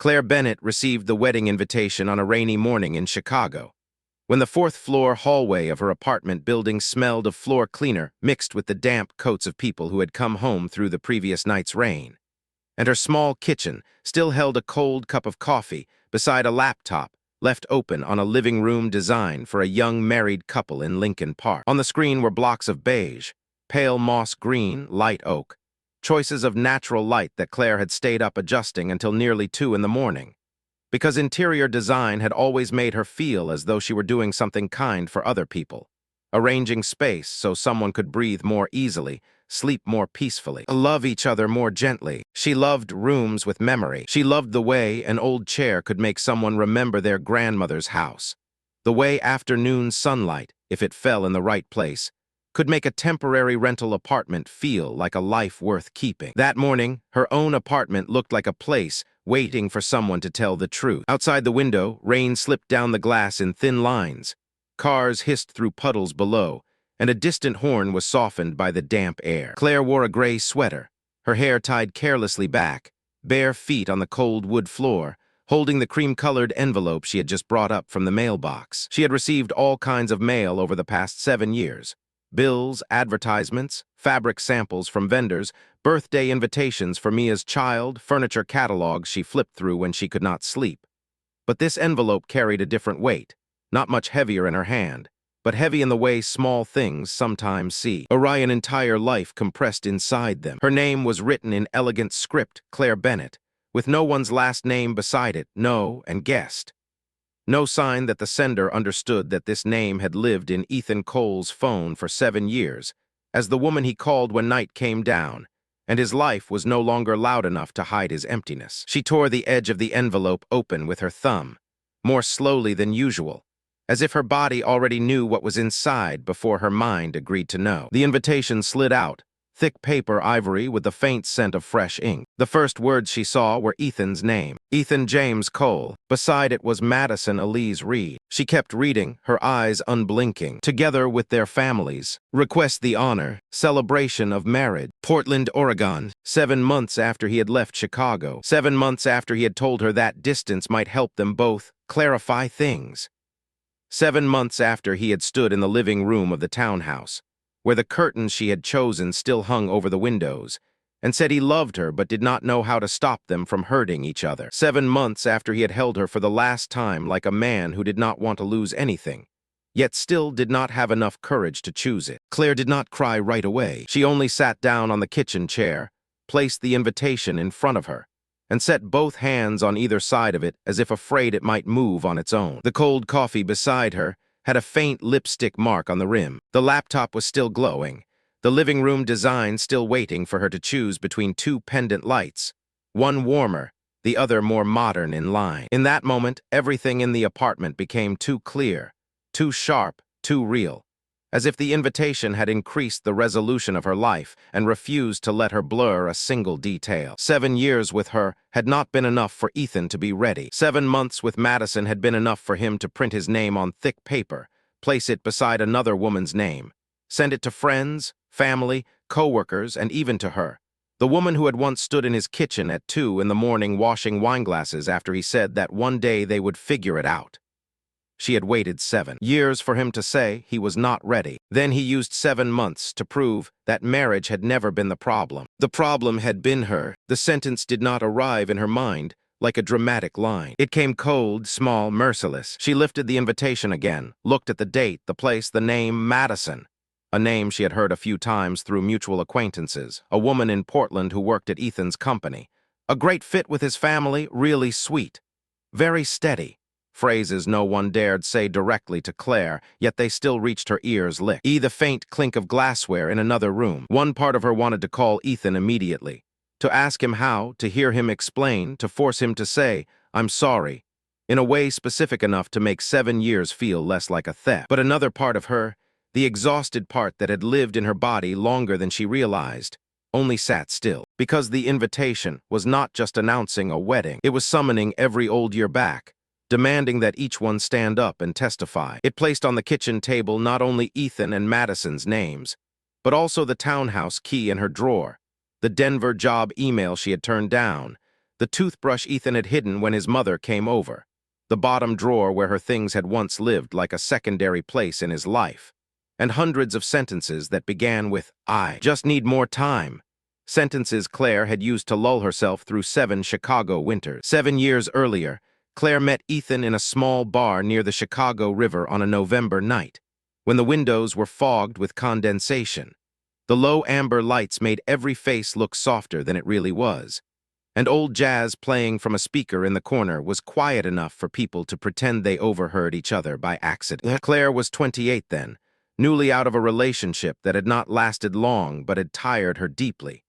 Claire Bennett received the wedding invitation on a rainy morning in Chicago, when the fourth-floor hallway of her apartment building smelled of floor cleaner mixed with the damp coats of people who had come home through the previous night's rain. And her small kitchen still held a cold cup of coffee beside a laptop left open on a living room designed for a young married couple in Lincoln Park. On the screen were blocks of beige, pale moss green, light oak, choices of natural light that Claire had stayed up adjusting until nearly 2 in the morning, because interior design had always made her feel as though she were doing something kind for other people, arranging space so someone could breathe more easily, sleep more peacefully, love each other more gently. She loved rooms with memory. She loved the way an old chair could make someone remember their grandmother's house, the way afternoon sunlight, if it fell in the right place, could make a temporary rental apartment feel like a life worth keeping. That morning, her own apartment looked like a place waiting for someone to tell the truth. Outside the window, rain slipped down the glass in thin lines. Cars hissed through puddles below, and a distant horn was softened by the damp air. Claire wore a gray sweater, her hair tied carelessly back, bare feet on the cold wood floor, holding the cream-colored envelope she had just brought up from the mailbox. She had received all kinds of mail over the past 7 years. Bills, advertisements, fabric samples from vendors, birthday invitations for Mia's child, furniture catalogs she flipped through when she could not sleep. But this envelope carried a different weight, not much heavier in her hand, but heavy in the way small things sometimes see. An entire life compressed inside them. Her name was written in elegant script, Claire Bennett, with no one's last name beside it, no, and guessed. No sign that the sender understood that this name had lived in Ethan Cole's phone for 7 years, as the woman he called when night came down, and his life was no longer loud enough to hide his emptiness. She tore the edge of the envelope open with her thumb, more slowly than usual, as if her body already knew what was inside before her mind agreed to know. The invitation slid out, thick paper ivory with the faint scent of fresh ink. The first words she saw were Ethan's name, Ethan James Cole. Beside it was Madison Elise Reed. She kept reading, her eyes unblinking. Together with their families. Request the honor. Celebration of marriage. Portland, Oregon. 7 months after he had left Chicago. 7 months after he had told her that distance might help them both clarify things. 7 months after he had stood in the living room of the townhouse, where the curtains she had chosen still hung over the windows, and said he loved her but did not know how to stop them from hurting each other. 7 months after he had held her for the last time like a man who did not want to lose anything, yet still did not have enough courage to choose it. Claire did not cry right away. She only sat down on the kitchen chair, placed the invitation in front of her, and set both hands on either side of it as if afraid it might move on its own. The cold coffee beside her had a faint lipstick mark on the rim. The laptop was still glowing, the living room design still waiting for her to choose between 2 pendant lights, one warmer, the other more modern in line. In that moment, everything in the apartment became too clear, too sharp, too real, as if the invitation had increased the resolution of her life and refused to let her blur a single detail. 7 years with her had not been enough for Ethan to be ready. 7 months with Madison had been enough for him to print his name on thick paper, place it beside another woman's name, send it to friends, family, co-workers, and even to her, the woman who had once stood in his kitchen at 2 in the morning washing wineglasses after he said that one day they would figure it out. She had waited 7 years for him to say he was not ready. Then he used 7 months to prove that marriage had never been the problem. The problem had been her. The sentence did not arrive in her mind like a dramatic line. It came cold, small, merciless. She lifted the invitation again, looked at the date, the place, the name, Madison. A name she had heard a few times through mutual acquaintances, a woman in Portland who worked at Ethan's company. A great fit with his family, really sweet, very steady. Phrases no one dared say directly to Claire, yet they still reached her ears licked. The faint clink of glassware in another room. One part of her wanted to call Ethan immediately, to ask him how, to hear him explain, to force him to say, "I'm sorry," in a way specific enough to make 7 years feel less like a theft. But another part of her, the exhausted part that had lived in her body longer than she realized, only sat still. Because the invitation was not just announcing a wedding, it was summoning every old year back, demanding that each one stand up and testify. It placed on the kitchen table not only Ethan and Madison's names, but also the townhouse key in her drawer, the Denver job email she had turned down, the toothbrush Ethan had hidden when his mother came over, the bottom drawer where her things had once lived like a secondary place in his life, and hundreds of sentences that began with, "I just need more time." Sentences Claire had used to lull herself through 7 Chicago winters. 7 years earlier, Claire met Ethan in a small bar near the Chicago River on a November night, when the windows were fogged with condensation. The low amber lights made every face look softer than it really was, and old jazz playing from a speaker in the corner was quiet enough for people to pretend they overheard each other by accident. Claire was 28 then, newly out of a relationship that had not lasted long but had tired her deeply.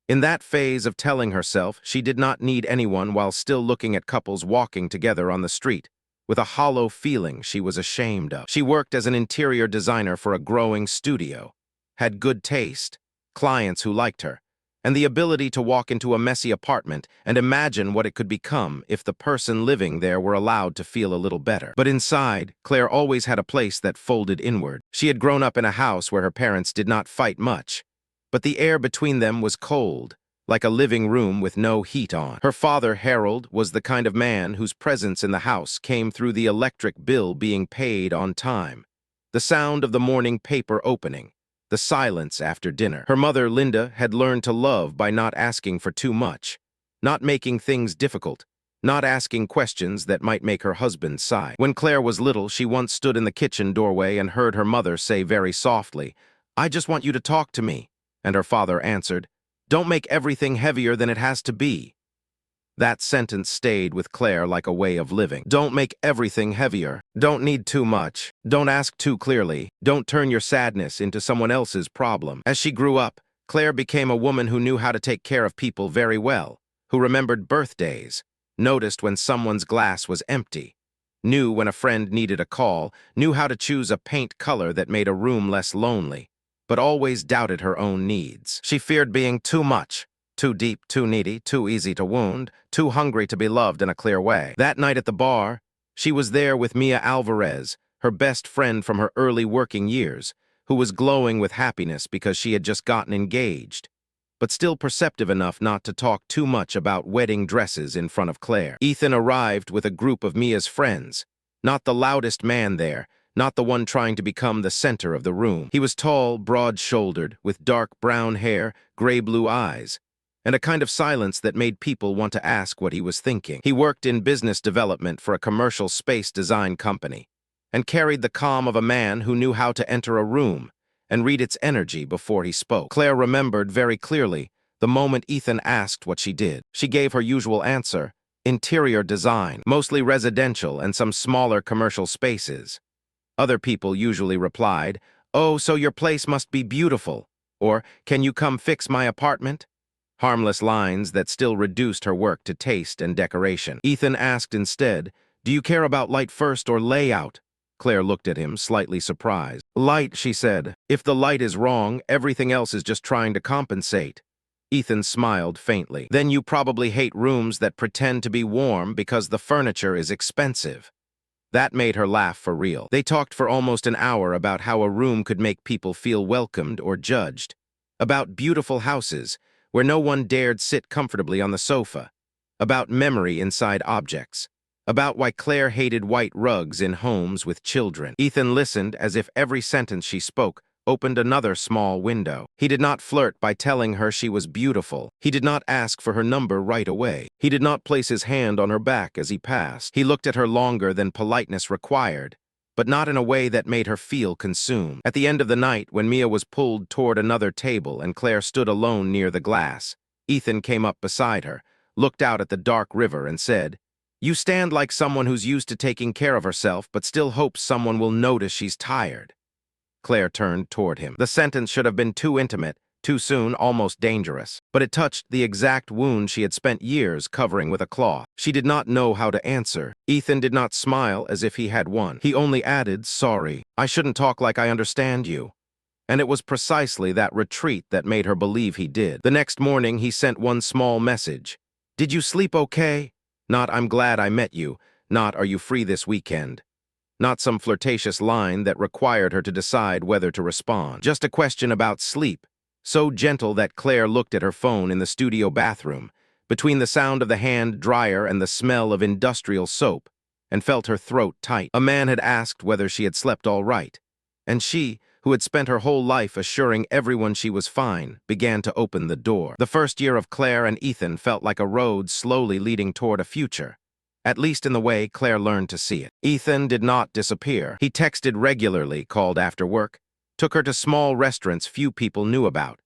In that phase of telling herself she did not need anyone while still looking at couples walking together on the street, with a hollow feeling she was ashamed of. She worked as an interior designer for a growing studio, had good taste, clients who liked her, and the ability to walk into a messy apartment and imagine what it could become if the person living there were allowed to feel a little better. But inside, Claire always had a place that folded inward. She had grown up in a house where her parents did not fight much, but the air between them was cold, like a living room with no heat on. Her father, Harold, was the kind of man whose presence in the house came through the electric bill being paid on time, the sound of the morning paper opening, the silence after dinner. Her mother, Linda, had learned to love by not asking for too much, not making things difficult, not asking questions that might make her husband sigh. When Claire was little, she once stood in the kitchen doorway and heard her mother say very softly, "I just want you to talk to me." And her father answered, "Don't make everything heavier than it has to be." That sentence stayed with Claire like a way of living. Don't make everything heavier. Don't need too much. Don't ask too clearly. Don't turn your sadness into someone else's problem. As she grew up, Claire became a woman who knew how to take care of people very well, who remembered birthdays, noticed when someone's glass was empty, knew when a friend needed a call, knew how to choose a paint color that made a room less lonely, but always doubted her own needs. She feared being too much, too deep, too needy, too easy to wound, too hungry to be loved in a clear way. That night at the bar, she was there with Mia Alvarez, her best friend from her early working years, who was glowing with happiness because she had just gotten engaged, but still perceptive enough not to talk too much about wedding dresses in front of Claire. Ethan arrived with a group of Mia's friends, not the loudest man there, not the one trying to become the center of the room. He was tall, broad-shouldered, with dark brown hair, gray-blue eyes, and a kind of silence that made people want to ask what he was thinking. He worked in business development for a commercial space design company, and carried the calm of a man who knew how to enter a room and read its energy before he spoke. Claire remembered very clearly the moment Ethan asked what she did. She gave her usual answer, interior design, mostly residential and some smaller commercial spaces. Other people usually replied, "Oh, so your place must be beautiful," or "Can you come fix my apartment?" Harmless lines that still reduced her work to taste and decoration. Ethan asked instead, "Do you care about light first or layout?" Claire looked at him, slightly surprised. "Light," she said. "If the light is wrong, everything else is just trying to compensate." Ethan smiled faintly. "Then you probably hate rooms that pretend to be warm because the furniture is expensive." That made her laugh for real. They talked for almost an hour about how a room could make people feel welcomed or judged, about beautiful houses where no one dared sit comfortably on the sofa, about memory inside objects, about why Claire hated white rugs in homes with children. Ethan listened as if every sentence she spoke opened another small window. He did not flirt by telling her she was beautiful. He did not ask for her number right away. He did not place his hand on her back as he passed. He looked at her longer than politeness required, but not in a way that made her feel consumed. At the end of the night, when Mia was pulled toward another table and Claire stood alone near the glass, Ethan came up beside her, looked out at the dark river and said, "You stand like someone who's used to taking care of herself but still hopes someone will notice she's tired." Claire turned toward him. The sentence should have been too intimate, too soon, almost dangerous. But it touched the exact wound she had spent years covering with a cloth. She did not know how to answer. Ethan did not smile as if he had won. He only added, "Sorry, I shouldn't talk like I understand you." And it was precisely that retreat that made her believe he did. The next morning, he sent one small message. "Did you sleep okay?" Not, "I'm glad I met you." Not, "Are you free this weekend?" Not some flirtatious line that required her to decide whether to respond. Just a question about sleep, so gentle that Claire looked at her phone in the studio bathroom, between the sound of the hand dryer and the smell of industrial soap, and felt her throat tight. A man had asked whether she had slept all right, and she, who had spent her whole life assuring everyone she was fine, began to open the door. The first year of Claire and Ethan felt like a road slowly leading toward a future, at least in the way Claire learned to see it. Ethan did not disappear. He texted regularly, called after work, took her to small restaurants few people knew about,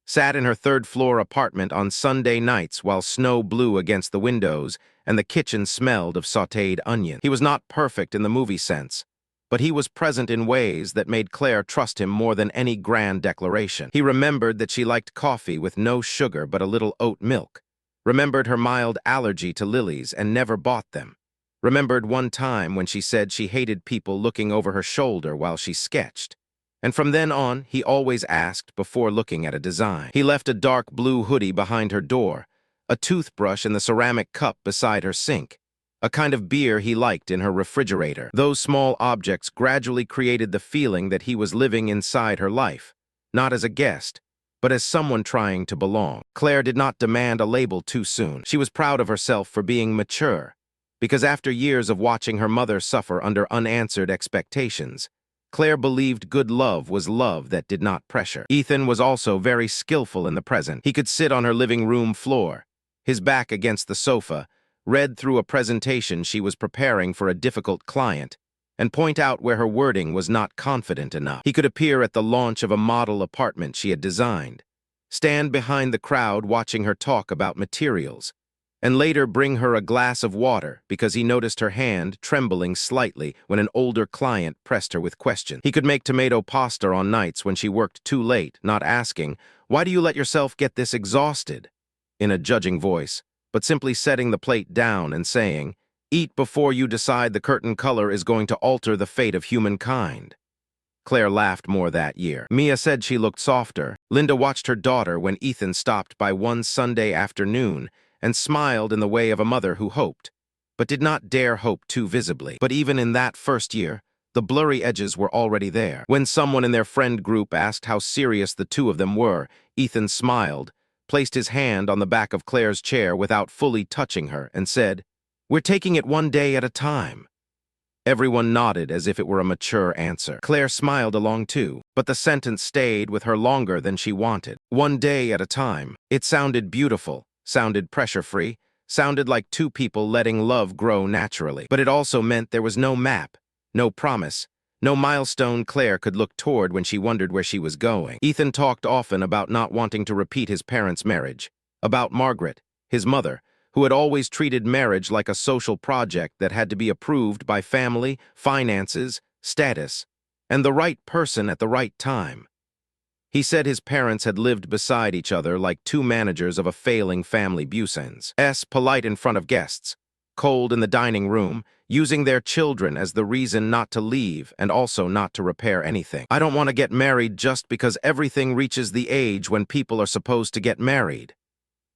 sat in her third-floor apartment on Sunday nights while snow blew against the windows and the kitchen smelled of sautéed onion. He was not perfect in the movie sense, but he was present in ways that made Claire trust him more than any grand declaration. He remembered that she liked coffee with no sugar but a little oat milk, remembered her mild allergy to lilies and never bought them, remembered one time when she said she hated people looking over her shoulder while she sketched. And from then on, he always asked before looking at a design. He left a dark blue hoodie behind her door, a toothbrush in the ceramic cup beside her sink, a kind of beer he liked in her refrigerator. Those small objects gradually created the feeling that he was living inside her life, not as a guest, but as someone trying to belong. Claire did not demand a label too soon. She was proud of herself for being mature, because after years of watching her mother suffer under unanswered expectations, Claire believed good love was love that did not pressure. Ethan was also very skillful in the present. He could sit on her living room floor, his back against the sofa, read through a presentation she was preparing for a difficult client, and point out where her wording was not confident enough. He could appear at the launch of a model apartment she had designed, stand behind the crowd watching her talk about materials, and later bring her a glass of water because he noticed her hand trembling slightly when an older client pressed her with questions. He could make tomato pasta on nights when she worked too late, not asking, "Why do you let yourself get this exhausted?" in a judging voice, but simply setting the plate down and saying, "Eat before you decide the curtain color is going to alter the fate of humankind." Claire laughed more that year. Mia said she looked softer. Linda watched her daughter when Ethan stopped by one Sunday afternoon and smiled in the way of a mother who hoped, but did not dare hope too visibly. But even in that first year, the blurry edges were already there. When someone in their friend group asked how serious the two of them were, Ethan smiled, placed his hand on the back of Claire's chair without fully touching her, and said, "We're taking it one day at a time." Everyone nodded as if it were a mature answer. Claire smiled along too, but the sentence stayed with her longer than she wanted. One day at a time. It sounded beautiful, sounded pressure-free, sounded like two people letting love grow naturally. But it also meant there was no map, no promise, no milestone Claire could look toward when she wondered where she was going. Ethan talked often about not wanting to repeat his parents' marriage, about Margaret, his mother, who had always treated marriage like a social project that had to be approved by family, finances, status, and the right person at the right time. He said his parents had lived beside each other like two managers of a failing family business. Polite in front of guests, cold in the dining room, using their children as the reason not to leave and also not to repair anything. "I don't want to get married just because everything reaches the age when people are supposed to get married,"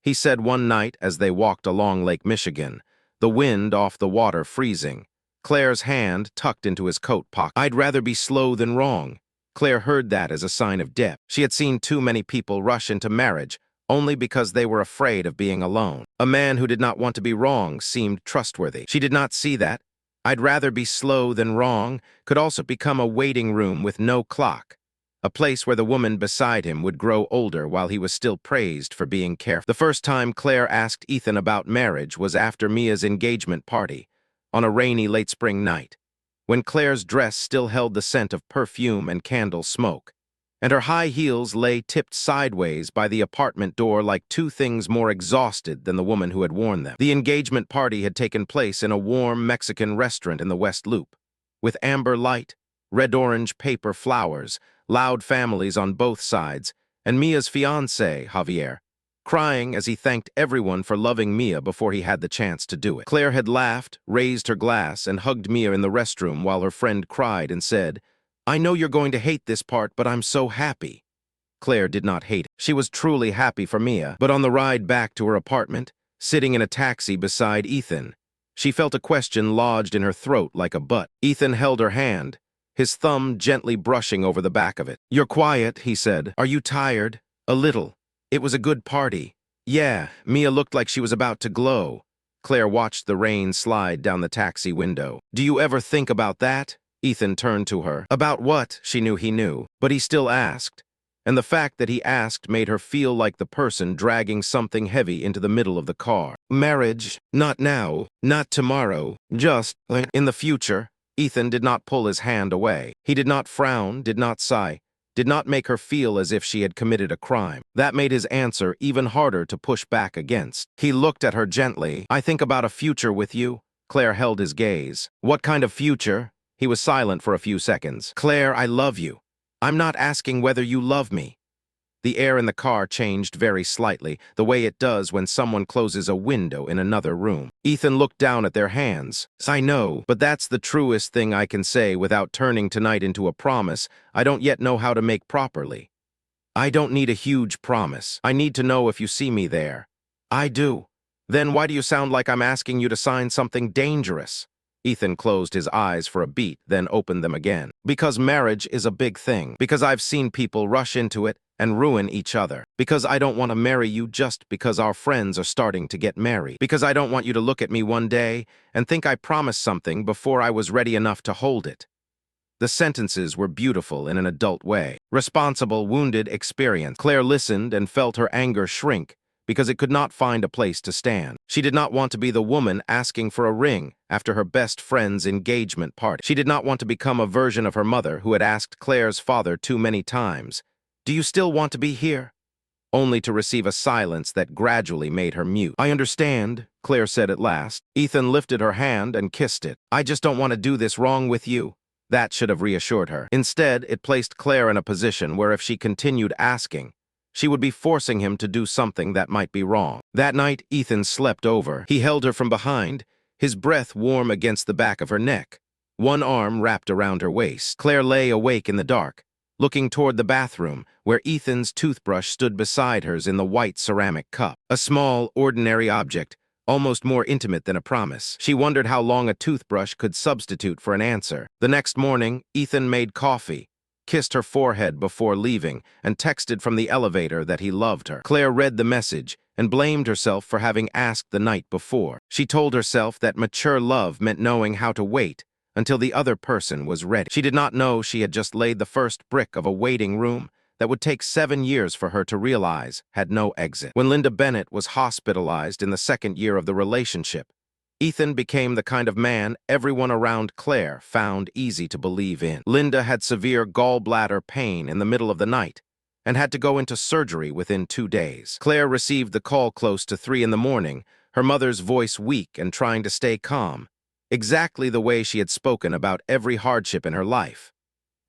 he said one night as they walked along Lake Michigan, the wind off the water freezing, Claire's hand tucked into his coat pocket. "I'd rather be slow than wrong." Claire heard that as a sign of depth. She had seen too many people rush into marriage only because they were afraid of being alone. A man who did not want to be wrong seemed trustworthy. She did not see that "I'd rather be slow than wrong" could also become a waiting room with no clock, a place where the woman beside him would grow older while he was still praised for being careful. The first time Claire asked Ethan about marriage was after Mia's engagement party, on a rainy late spring night, when Claire's dress still held the scent of perfume and candle smoke, and her high heels lay tipped sideways by the apartment door like two things more exhausted than the woman who had worn them. The engagement party had taken place in a warm Mexican restaurant in the West Loop, with amber light, red-orange paper flowers, loud families on both sides, and Mia's fiancé, Javier, crying as he thanked everyone for loving Mia before he had the chance to do it. Claire had laughed, raised her glass, and hugged Mia in the restroom while her friend cried and said, "I know you're going to hate this part, but I'm so happy." Claire did not hate it. She was truly happy for Mia, but on the ride back to her apartment, sitting in a taxi beside Ethan, she felt a question lodged in her throat like a butt. Ethan held her hand, his thumb gently brushing over the back of it. "You're quiet," he said. "Are you tired?" "A little. It was a good party." Yeah, Mia looked like she was about to glow. Claire watched the rain slide down the taxi window. Do you ever think about that? Ethan turned to her. About what? She knew he knew, but he still asked. And the fact that he asked made her feel like the person dragging something heavy into the middle of the car. Marriage, not now, not tomorrow, just in the future. Ethan did not pull his hand away. He did not frown, did not sigh, did not make her feel as if she had committed a crime. That made his answer even harder to push back against. He looked at her gently. I think about a future with you. Claire held his gaze. What kind of future? He was silent for a few seconds. Claire, I love you. I'm not asking whether you love me. The air in the car changed very slightly, the way it does when someone closes a window in another room. Ethan looked down at their hands. I know, but that's the truest thing I can say without turning tonight into a promise I don't yet know how to make properly. I don't need a huge promise. I need to know if you see me there. I do. Then why do you sound like I'm asking you to sign something dangerous? Ethan closed his eyes for a beat, then opened them again. Because marriage is a big thing. Because I've seen people rush into it and ruin each other. Because I don't want to marry you just because our friends are starting to get married. Because I don't want you to look at me one day and think I promised something before I was ready enough to hold it. The sentences were beautiful in an adult way. Responsible, wounded experience. Claire listened and felt her anger shrink because it could not find a place to stand. She did not want to be the woman asking for a ring after her best friend's engagement party. She did not want to become a version of her mother who had asked Claire's father too many times, "Do you still want to be here?" Only to receive a silence that gradually made her mute. I understand, Claire said at last. Ethan lifted her hand and kissed it. I just don't want to do this wrong with you. That should have reassured her. Instead, it placed Claire in a position where if she continued asking, she would be forcing him to do something that might be wrong. That night, Ethan slept over. He held her from behind, his breath warm against the back of her neck. One arm wrapped around her waist. Claire lay awake in the dark, looking toward the bathroom, where Ethan's toothbrush stood beside hers in the white ceramic cup. A small, ordinary object, almost more intimate than a promise. She wondered how long a toothbrush could substitute for an answer. The next morning, Ethan made coffee, kissed her forehead before leaving, and texted from the elevator that he loved her. Claire read the message and blamed herself for having asked the night before. She told herself that mature love meant knowing how to wait until the other person was ready. She did not know she had just laid the first brick of a waiting room that would take 7 years for her to realize had no exit. When Linda Bennett was hospitalized in the second year of the relationship, Ethan became the kind of man everyone around Claire found easy to believe in. Linda had severe gallbladder pain in the middle of the night and had to go into surgery within 2 days. Claire received the call close to 3 in the morning, her mother's voice weak and trying to stay calm, exactly the way she had spoken about every hardship in her life.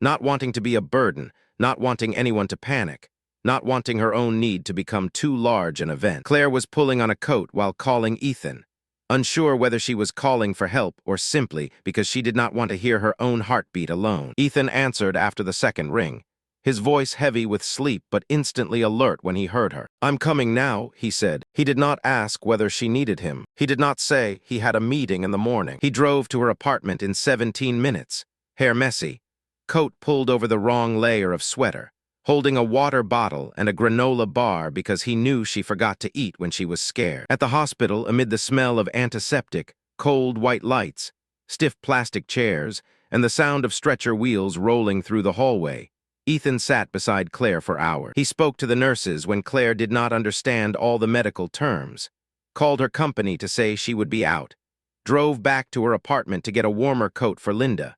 Not wanting to be a burden, not wanting anyone to panic, not wanting her own need to become too large an event. Claire was pulling on a coat while calling Ethan, unsure whether she was calling for help or simply because she did not want to hear her own heartbeat alone. Ethan answered after the second ring, his voice heavy with sleep but instantly alert when he heard her. I'm coming now, he said. He did not ask whether she needed him. He did not say he had a meeting in the morning. He drove to her apartment in 17 minutes, hair messy, coat pulled over the wrong layer of sweater, holding a water bottle and a granola bar because he knew she forgot to eat when she was scared. At the hospital, amid the smell of antiseptic, cold white lights, stiff plastic chairs, and the sound of stretcher wheels rolling through the hallway, Ethan sat beside Claire for hours. He spoke to the nurses when Claire did not understand all the medical terms, called her company to say she would be out, drove back to her apartment to get a warmer coat for Linda,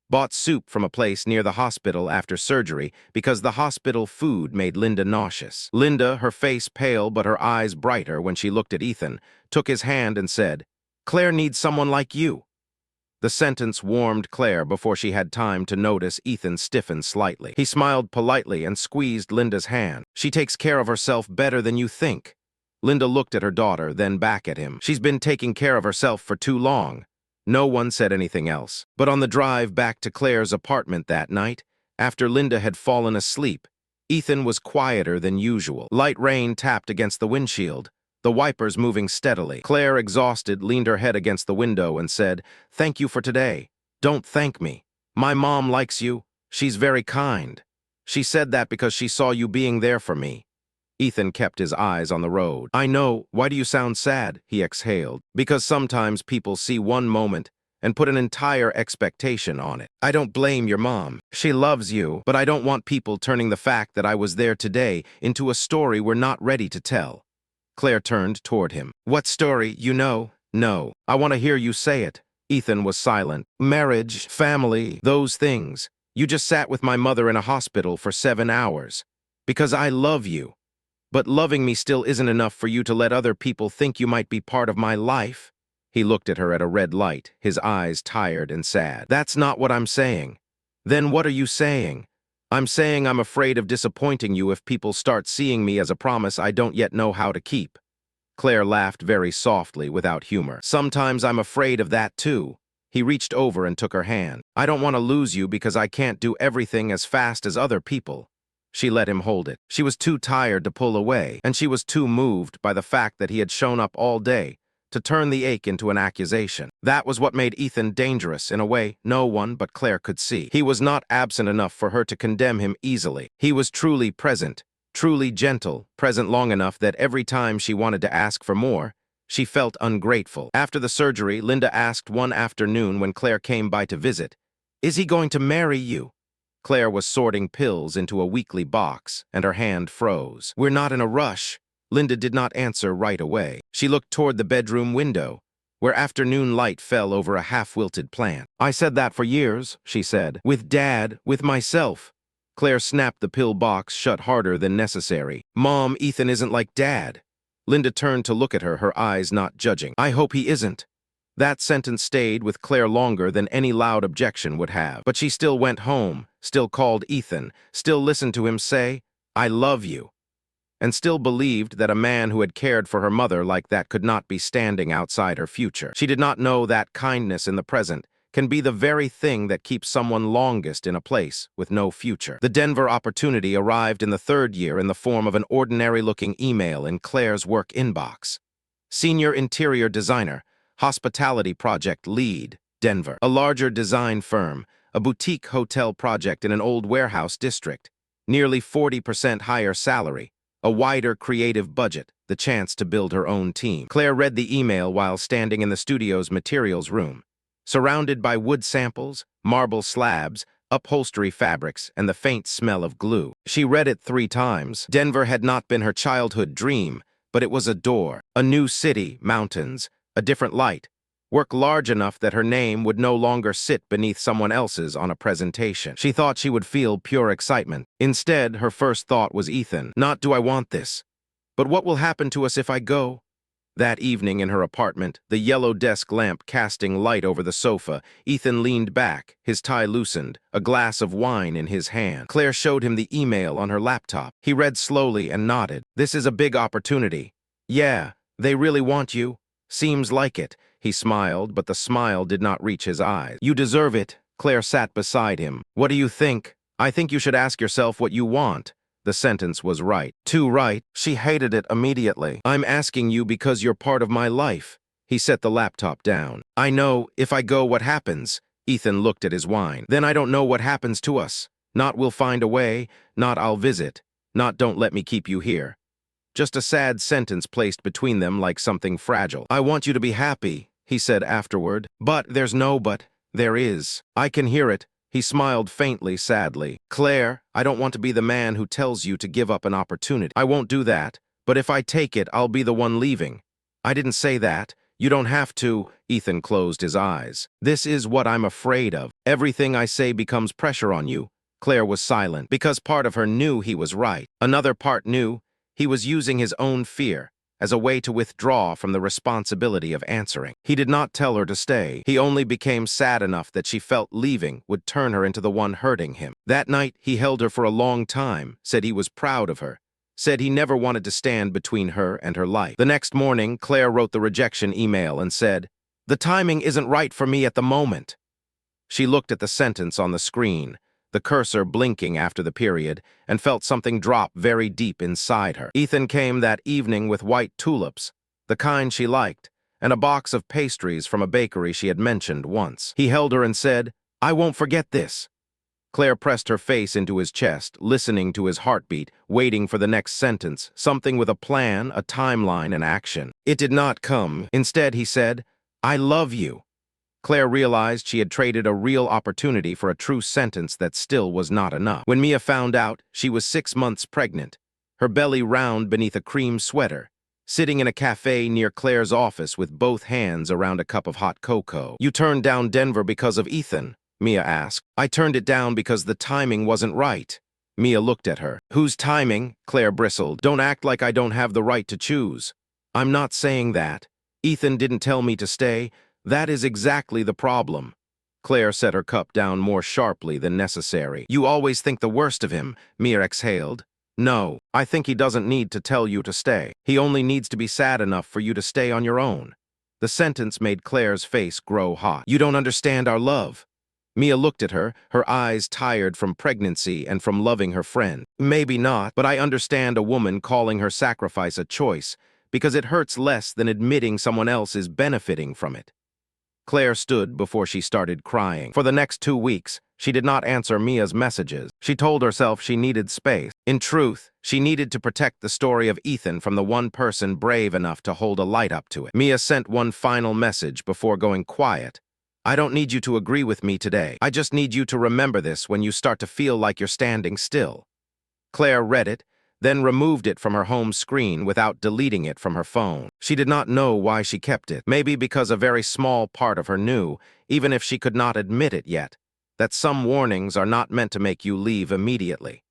bought soup from a place near the hospital after surgery because the hospital food made Linda nauseous. Linda, her face pale but her eyes brighter when she looked at Ethan, took his hand and said, Claire needs someone like you. The sentence warmed Claire before she had time to notice Ethan stiffen slightly. He smiled politely and squeezed Linda's hand. She takes care of herself better than you think. Linda looked at her daughter, then back at him. She's been taking care of herself for too long. No one said anything else. But on the drive back to Claire's apartment that night, after Linda had fallen asleep, Ethan was quieter than usual. Light rain tapped against the windshield, the wipers moving steadily. Claire, exhausted, leaned her head against the window and said, Thank you for today. Don't thank me. My mom likes you. She's very kind. She said that because she saw you being there for me. Ethan kept his eyes on the road. I know, why do you sound sad? He exhaled. Because sometimes people see one moment and put an entire expectation on it. I don't blame your mom. She loves you, but I don't want people turning the fact that I was there today into a story we're not ready to tell. Claire turned toward him. What story, you know? No. I want to hear you say it. Ethan was silent. Marriage, family, those things. You just sat with my mother in a hospital for 7 hours. Because I love you. But loving me still isn't enough for you to let other people think you might be part of my life. He looked at her at a red light, his eyes tired and sad. That's not what I'm saying. Then what are you saying? I'm saying I'm afraid of disappointing you if people start seeing me as a promise I don't yet know how to keep. Claire laughed very softly, without humor. Sometimes I'm afraid of that too. He reached over and took her hand. I don't want to lose you because I can't do everything as fast as other people. She let him hold it. She was too tired to pull away, and she was too moved by the fact that he had shown up all day to turn the ache into an accusation. That was what made Ethan dangerous in a way no one but Claire could see. He was not absent enough for her to condemn him easily. He was truly present, truly gentle, present long enough that every time she wanted to ask for more, she felt ungrateful. After the surgery, Linda asked one afternoon when Claire came by to visit, "Is he going to marry you?" Claire was sorting pills into a weekly box, and her hand froze. We're not in a rush. Linda did not answer right away. She looked toward the bedroom window, where afternoon light fell over a half-wilted plant. I said that for years, she said. With Dad, with myself. Claire snapped the pill box shut harder than necessary. Mom, Ethan isn't like Dad. Linda turned to look at her, her eyes not judging. I hope he isn't. That sentence stayed with Claire longer than any loud objection would have. But she still went home, still called Ethan, still listened to him say, I love you, and still believed that a man who had cared for her mother like that could not be standing outside her future. She did not know that kindness in the present can be the very thing that keeps someone longest in a place with no future. The Denver opportunity arrived in the 3rd year in the form of an ordinary-looking email in Claire's work inbox. Senior Interior Designer, Hospitality Project Lead, Denver. A larger design firm, a boutique hotel project in an old warehouse district, nearly 40% higher salary, a wider creative budget, the chance to build her own team. Claire read the email while standing in the studio's materials room, surrounded by wood samples, marble slabs, upholstery fabrics, and the faint smell of glue. She read it 3 times. Denver had not been her childhood dream, but it was a door, a new city, mountains, a different light, work large enough that her name would no longer sit beneath someone else's on a presentation. She thought she would feel pure excitement. Instead, her first thought was Ethan. Not do I want this, but what will happen to us if I go? That evening in her apartment, the yellow desk lamp casting light over the sofa, Ethan leaned back, his tie loosened, a glass of wine in his hand. Claire showed him the email on her laptop. He read slowly and nodded. This is a big opportunity. Yeah, they really want you. Seems like it. He smiled, but the smile did not reach his eyes. You deserve it. Claire sat beside him. What do you think? I think you should ask yourself what you want. The sentence was right. Too right. She hated it immediately. I'm asking you because you're part of my life. He set the laptop down. I know, if I go, what happens? Ethan looked at his wine. Then I don't know what happens to us. Not we'll find a way, not I'll visit, not don't let me keep you here. Just a sad sentence placed between them like something fragile. I want you to be happy, he said afterward. But there's no but. There is. I can hear it. He smiled faintly, sadly. Claire, I don't want to be the man who tells you to give up an opportunity. I won't do that, but if I take it, I'll be the one leaving. I didn't say that. You don't have to. Ethan closed his eyes. This is what I'm afraid of. Everything I say becomes pressure on you. Claire was silent, because part of her knew he was right. Another part knew he was using his own fear as a way to withdraw from the responsibility of answering. He did not tell her to stay. He only became sad enough that she felt leaving would turn her into the one hurting him. That night, he held her for a long time, said he was proud of her, said he never wanted to stand between her and her life. The next morning, Claire wrote the rejection email and said, "The timing isn't right for me at the moment." She looked at the sentence on the screen, the cursor blinking after the period, and felt something drop very deep inside her. Ethan came that evening with white tulips, the kind she liked, and a box of pastries from a bakery she had mentioned once. He held her and said, I won't forget this. Claire pressed her face into his chest, listening to his heartbeat, waiting for the next sentence, something with a plan, a timeline, and action. It did not come. Instead, he said, "I love you." Claire realized she had traded a real opportunity for a true sentence that still was not enough. When Mia found out, she was 6 months pregnant, her belly round beneath a cream sweater, sitting in a cafe near Claire's office with both hands around a cup of hot cocoa. "You turned down Denver because of Ethan?" Mia asked. "I turned it down because the timing wasn't right." Mia looked at her. "Whose timing?" Claire bristled. "Don't act like I don't have the right to choose." "I'm not saying that. Ethan didn't tell me to stay. That is exactly the problem." Claire set her cup down more sharply than necessary. "You always think the worst of him," Mia exhaled. "No, I think he doesn't need to tell you to stay. He only needs to be sad enough for you to stay on your own." The sentence made Claire's face grow hot. "You don't understand our love." Mia looked at her, her eyes tired from pregnancy and from loving her friend. "Maybe not, but I understand a woman calling her sacrifice a choice, because it hurts less than admitting someone else is benefiting from it." Claire stood before she started crying. For the next 2 weeks, she did not answer Mia's messages. She told herself she needed space. In truth, she needed to protect the story of Ethan from the one person brave enough to hold a light up to it. Mia sent one final message before going quiet. "I don't need you to agree with me today. I just need you to remember this when you start to feel like you're standing still." Claire read it, then removed it from her home screen without deleting it from her phone. She did not know why she kept it, maybe because a very small part of her knew, even if she could not admit it yet, that some warnings are not meant to make you leave immediately,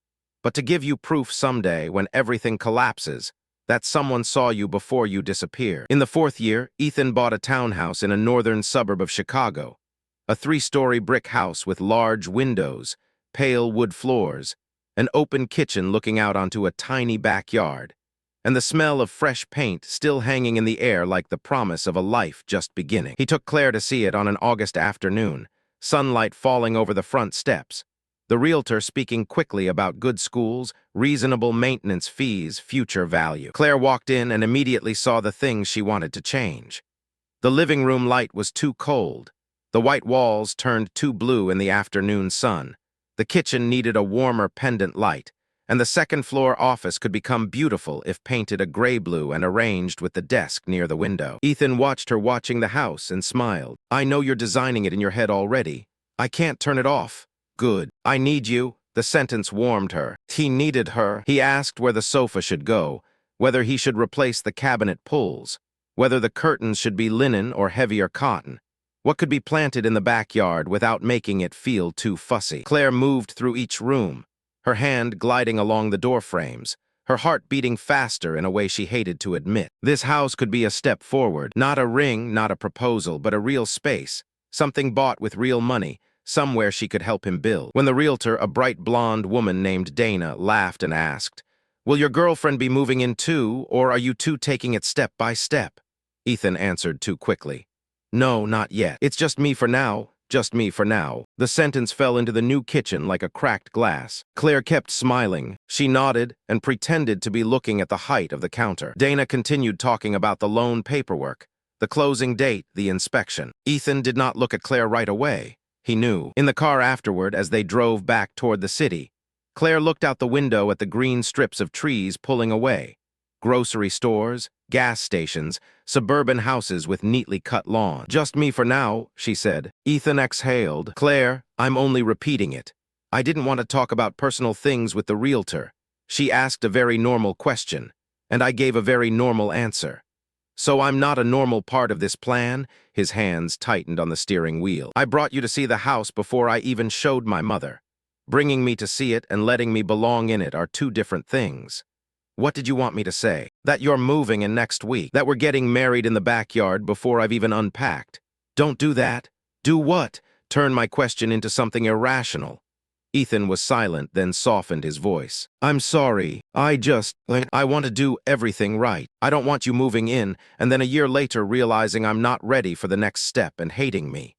but to give you proof someday when everything collapses, that someone saw you before you disappeared. In the 4th year, Ethan bought a townhouse in a northern suburb of Chicago, a 3-story brick house with large windows, pale wood floors, an open kitchen looking out onto a tiny backyard, and the smell of fresh paint still hanging in the air like the promise of a life just beginning. He took Claire to see it on an August afternoon, sunlight falling over the front steps, the realtor speaking quickly about good schools, reasonable maintenance fees, future value. Claire walked in and immediately saw the things she wanted to change. The living room light was too cold. The white walls turned too blue in the afternoon sun. The kitchen needed a warmer pendant light, and the second-floor office could become beautiful if painted a gray-blue and arranged with the desk near the window. Ethan watched her watching the house and smiled. "I know you're designing it in your head already. I can't turn it off." "Good. I need you." The sentence warmed her. He needed her. He asked where the sofa should go, whether he should replace the cabinet pulls, whether the curtains should be linen or heavier cotton. What could be planted in the backyard without making it feel too fussy? Claire moved through each room, her hand gliding along the door frames, her heart beating faster in a way she hated to admit. This house could be a step forward, not a ring, not a proposal, but a real space, something bought with real money, somewhere she could help him build. When the realtor, a bright blonde woman named Dana, laughed and asked, "Will your girlfriend be moving in too, or are you two taking it step by step?" Ethan answered too quickly. "No, not yet. It's just me for now. Just me for now." The sentence fell into the new kitchen like a cracked glass. Claire kept smiling. She nodded and pretended to be looking at the height of the counter. Dana continued talking about the loan paperwork, the closing date, the inspection. Ethan did not look at Claire right away. He knew. In the car afterward, as they drove back toward the city, Claire looked out the window at the green strips of trees pulling away. Grocery stores, gas stations, suburban houses with neatly cut lawns. "Just me for now," she said. Ethan exhaled. "Claire, I'm only repeating it. I didn't want to talk about personal things with the realtor. She asked a very normal question, and I gave a very normal answer. So I'm not a normal part of this plan." His hands tightened on the steering wheel. "I brought you to see the house before I even showed my mother. Bringing me to see it and letting me belong in it are two different things. What did you want me to say? That you're moving in next week? That we're getting married in the backyard before I've even unpacked? Don't do that." "Do what?" Turn my question into something irrational. Ethan was silent, then softened his voice. "I'm sorry. I want to do everything right. I don't want you moving in, and then a year later realizing I'm not ready for the next step and hating me."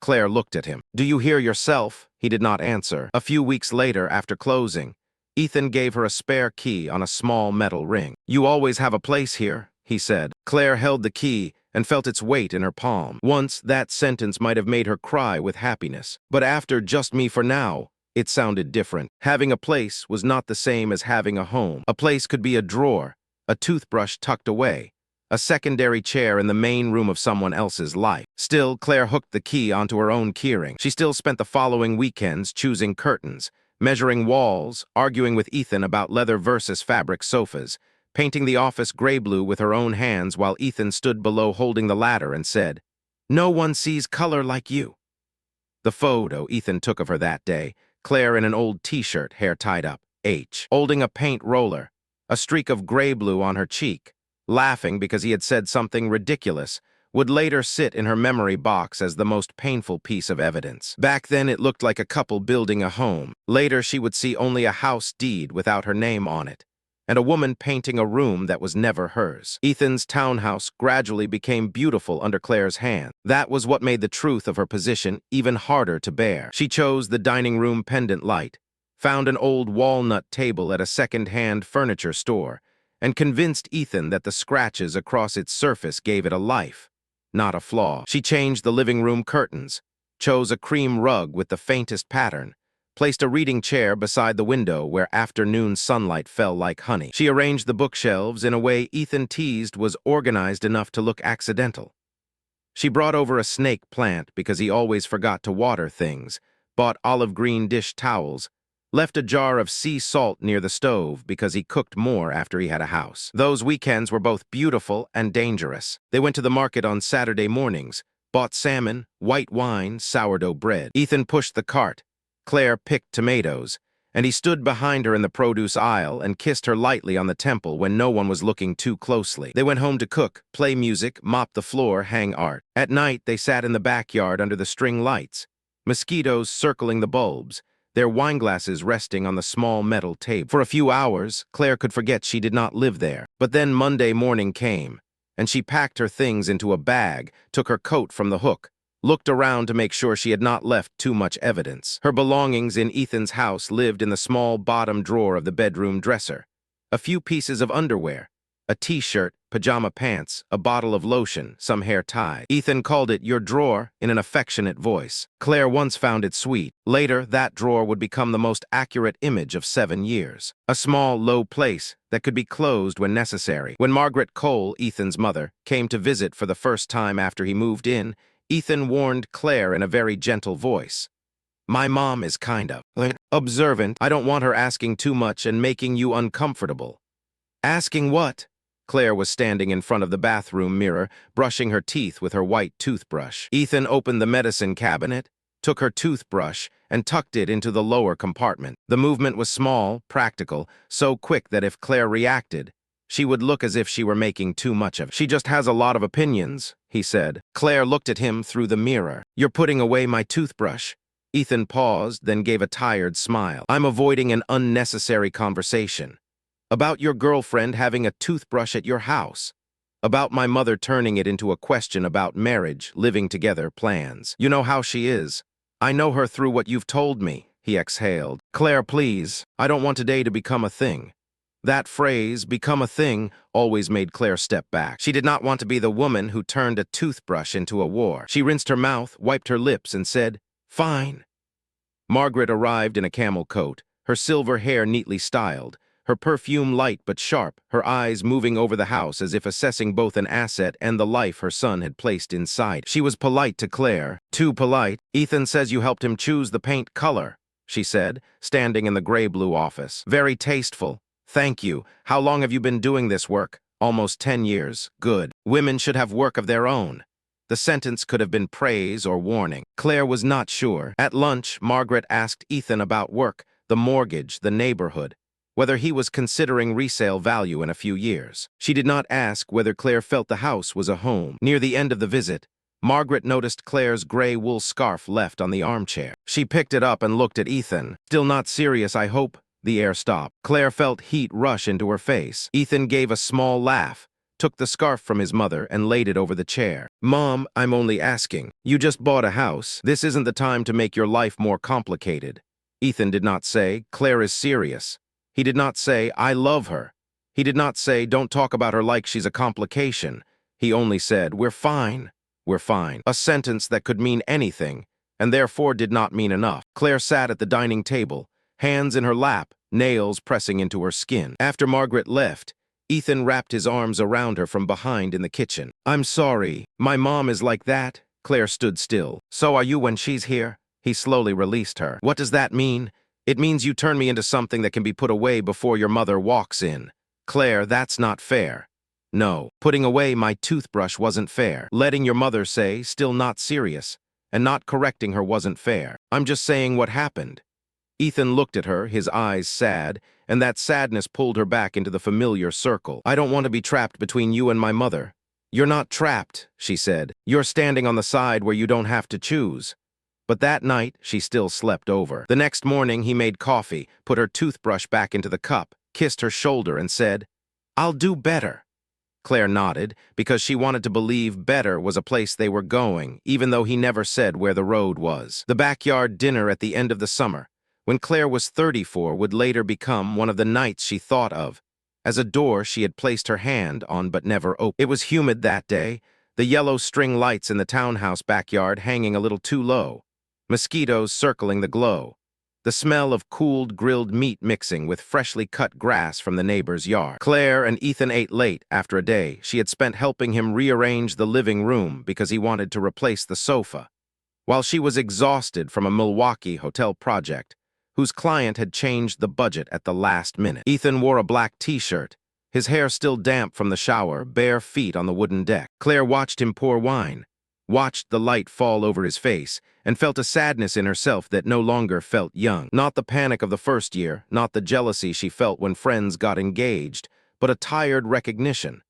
Claire looked at him. "Do you hear yourself?" He did not answer. A few weeks later, after closing, Ethan gave her a spare key on a small metal ring. "You always have a place here," he said. Claire held the key and felt its weight in her palm. Once, that sentence might have made her cry with happiness. But after "just me for now," It sounded different. Having a place was not the same as having a home. A place could be a drawer, a toothbrush tucked away, a secondary chair in the main room of someone else's life. Still, Claire hooked the key onto her own keyring. She still spent the following weekends choosing curtains, measuring walls, arguing with Ethan about leather versus fabric sofas, painting the office gray-blue with her own hands while Ethan stood below holding the ladder and said, "No one sees color like you." The photo Ethan took of her that day, Claire in an old t-shirt, hair tied up, holding a paint roller, a streak of gray-blue on her cheek, laughing because he had said something ridiculous, would later sit in her memory box as the most painful piece of evidence. Back then it looked like a couple building a home. Later she would see only a house deed without her name on it, and a woman painting a room that was never hers. Ethan's townhouse gradually became beautiful under Claire's hand. That was what made the truth of her position even harder to bear. She chose the dining room pendant light, found an old walnut table at a second-hand furniture store, and convinced Ethan that the scratches across its surface gave it a life, not a flaw. She changed the living room curtains, chose a cream rug with the faintest pattern, placed a reading chair beside the window where afternoon sunlight fell like honey. She arranged the bookshelves in a way Ethan teased was organized enough to look accidental. She brought over a snake plant because he always forgot to water things, bought olive green dish towels, left a jar of sea salt near the stove because he cooked more after he had a house. Those weekends were both beautiful and dangerous. They went to the market on Saturday mornings, bought salmon, white wine, sourdough bread. Ethan pushed the cart. Claire picked tomatoes, and he stood behind her in the produce aisle and kissed her lightly on the temple when no one was looking too closely. They went home to cook, play music, mop the floor, hang art. At night, they sat in the backyard under the string lights, mosquitoes circling the bulbs, their wineglasses resting on the small metal table. For a few hours, Claire could forget she did not live there. But then Monday morning came, and she packed her things into a bag, took her coat from the hook, looked around to make sure she had not left too much evidence. Her belongings in Ethan's house lived in the small bottom drawer of the bedroom dresser. A few pieces of underwear, a t-shirt, pajama pants, a bottle of lotion, some hair tie. Ethan called it your drawer in an affectionate voice. Claire once found it sweet. Later, that drawer would become the most accurate image of 7 years. A small, low place that could be closed when necessary. When Margaret Cole, Ethan's mother, came to visit for the first time after he moved in, Ethan warned Claire in a very gentle voice. "My mom is kind of observant. I don't want her asking too much and making you uncomfortable." "Asking what?" Claire was standing in front of the bathroom mirror, brushing her teeth with her white toothbrush. Ethan opened the medicine cabinet, took her toothbrush, and tucked it into the lower compartment. The movement was small, practical, so quick that if Claire reacted, she would look as if she were making too much of it. "She just has a lot of opinions," he said. Claire looked at him through the mirror. "You're putting away my toothbrush." Ethan paused, then gave a tired smile. "I'm avoiding an unnecessary conversation. About your girlfriend having a toothbrush at your house. About my mother turning it into a question about marriage, living together, plans. You know how she is. I know her through what you've told me," he exhaled. "Claire, please, I don't want today to become a thing." That phrase, "become a thing," always made Claire step back. She did not want to be the woman who turned a toothbrush into a war. She rinsed her mouth, wiped her lips, and said, "Fine." Margaret arrived in a camel coat, her silver hair neatly styled, her perfume light but sharp, her eyes moving over the house as if assessing both an asset and the life her son had placed inside. She was polite to Claire, too polite. "Ethan says you helped him choose the paint color," she said, standing in the gray-blue office. "Very tasteful. Thank you. How long have you been doing this work?" "Almost 10 years. Good. Women should have work of their own." The sentence could have been praise or warning. Claire was not sure. At lunch, Margaret asked Ethan about work, the mortgage, the neighborhood, whether he was considering resale value in a few years. She did not ask whether Claire felt the house was a home. Near the end of the visit, Margaret noticed Claire's gray wool scarf left on the armchair. She picked it up and looked at Ethan. "Still not serious, I hope?" The air stopped. Claire felt heat rush into her face. Ethan gave a small laugh, took the scarf from his mother, and laid it over the chair. "Mom, I'm only asking. You just bought a house. This isn't the time to make your life more complicated." Ethan did not say, "Claire is serious." He did not say, "I love her." He did not say, "Don't talk about her like she's a complication." He only said, "We're fine. We're fine." A sentence that could mean anything, and therefore did not mean enough. Claire sat at the dining table, hands in her lap, nails pressing into her skin. After Margaret left, Ethan wrapped his arms around her from behind in the kitchen. "I'm sorry. My mom is like that." Claire stood still. "So are you when she's here?" He slowly released her. "What does that mean?" "It means you turn me into something that can be put away before your mother walks in." "Claire, that's not fair." "No, putting away my toothbrush wasn't fair. Letting your mother say, still not serious, and not correcting her wasn't fair. I'm just saying what happened." Ethan looked at her, his eyes sad, and that sadness pulled her back into the familiar circle. "I don't want to be trapped between you and my mother." "You're not trapped," she said. "You're standing on the side where you don't have to choose." But that night, she still slept over. The next morning, he made coffee, put her toothbrush back into the cup, kissed her shoulder, and said, "I'll do better." Claire nodded, because she wanted to believe better was a place they were going, even though he never said where the road was. The backyard dinner at the end of the summer, when Claire was 34, would later become one of the nights she thought of, as a door she had placed her hand on but never opened. It was humid that day, the yellow string lights in the townhouse backyard hanging a little too low, mosquitoes circling the glow, the smell of cooled grilled meat mixing with freshly cut grass from the neighbor's yard. Claire and Ethan ate late after a day she had spent helping him rearrange the living room because he wanted to replace the sofa, while she was exhausted from a Milwaukee hotel project whose client had changed the budget at the last minute. Ethan wore a black t-shirt, his hair still damp from the shower, bare feet on the wooden deck. Claire watched him pour wine, watched the light fall over his face, and felt a sadness in herself that no longer felt young. Not the panic of the first year, not the jealousy she felt when friends got engaged, but a tired recognition.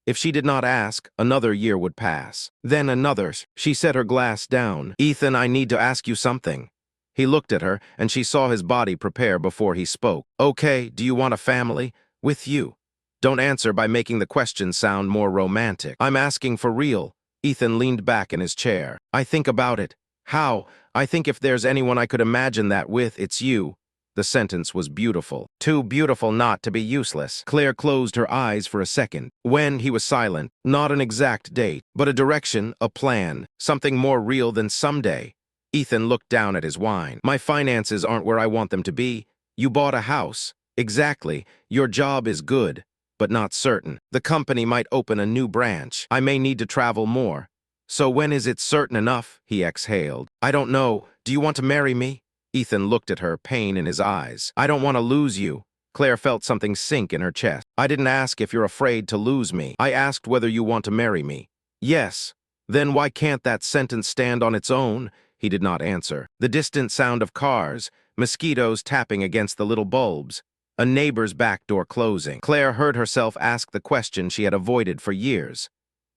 If she did not ask, another year would pass. Then another. She set her glass down. "Ethan, I need to ask you something." He looked at her, and she saw his body prepare before he spoke. "Okay, do you want a family? With you?" Don't answer by making the question sound more romantic. "I'm asking for real." Ethan leaned back in his chair. "I think about it." "How?" "I think if there's anyone I could imagine that with, it's you." The sentence was beautiful. Too beautiful not to be useless. Claire closed her eyes for a second. When he was silent, not an exact date, but a direction, a plan, something more real than someday. Ethan looked down at his wine. "My finances aren't where I want them to be. You bought a house." "Exactly. Your job is good, but not certain. The company might open a new branch. I may need to travel more." "So when is it certain enough?" He exhaled. "I don't know. Do you want to marry me?" Ethan looked at her, pain in his eyes. "I don't want to lose you." Claire felt something sink in her chest. "I didn't ask if you're afraid to lose me. I asked whether you want to marry me." "Yes." "Then why can't that sentence stand on its own?" He did not answer. The distant sound of cars, mosquitoes tapping against the little bulbs, a neighbor's back door closing. Claire heard herself ask the question she had avoided for years.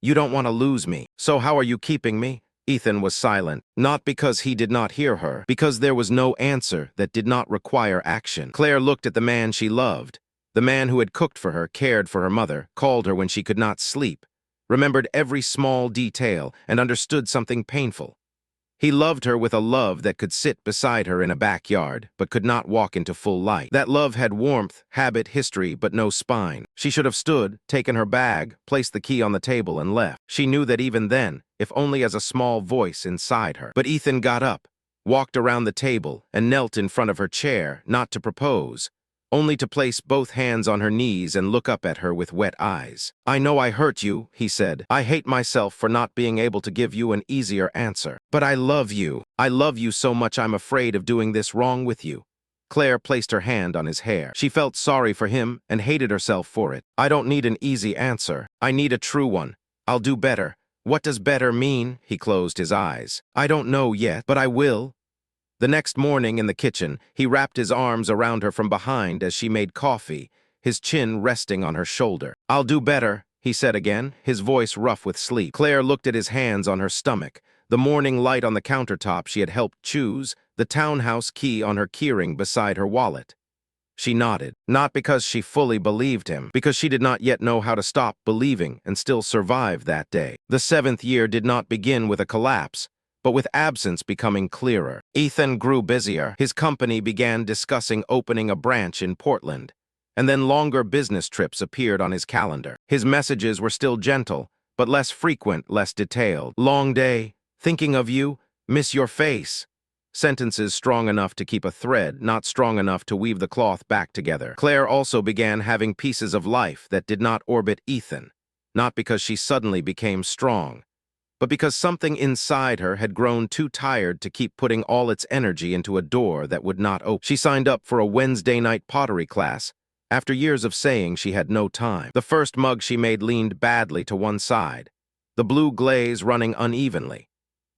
"You don't want to lose me. So how are you keeping me?" Ethan was silent, not because he did not hear her, because there was no answer that did not require action. Claire looked at the man she loved, the man who had cooked for her, cared for her mother, called her when she could not sleep, remembered every small detail, and understood something painful. He loved her with a love that could sit beside her in a backyard, but could not walk into full light. That love had warmth, habit, history, but no spine. She should have stood, taken her bag, placed the key on the table, and left. She knew that even then, if only as a small voice inside her. But Ethan got up, walked around the table, and knelt in front of her chair, not to propose, only to place both hands on her knees and look up at her with wet eyes. "I know I hurt you," he said. "I hate myself for not being able to give you an easier answer. But I love you. I love you so much I'm afraid of doing this wrong with you." Claire placed her hand on his hair. She felt sorry for him and hated herself for it. "I don't need an easy answer. I need a true one. I'll do better." "What does better mean?" He closed his eyes. "I don't know yet, but I will." The next morning in the kitchen, he wrapped his arms around her from behind as she made coffee, his chin resting on her shoulder. "I'll do better," he said again, his voice rough with sleep. Claire looked at his hands on her stomach, the morning light on the countertop she had helped choose, the townhouse key on her keyring beside her wallet. She nodded, not because she fully believed him, because she did not yet know how to stop believing and still survive that day. The 7th year did not begin with a collapse, but with absence becoming clearer. Ethan grew busier. His company began discussing opening a branch in Portland, and then longer business trips appeared on his calendar. His messages were still gentle, but less frequent, less detailed. "Long day. Thinking of you. Miss your face. Sentences strong enough to keep a thread, not strong enough to weave the cloth back together. Claire also began having pieces of life that did not orbit Ethan, not because she suddenly became strong, but because something inside her had grown too tired to keep putting all its energy into a door that would not open. She signed up for a Wednesday night pottery class after years of saying she had no time. The first mug she made leaned badly to one side, the blue glaze running unevenly.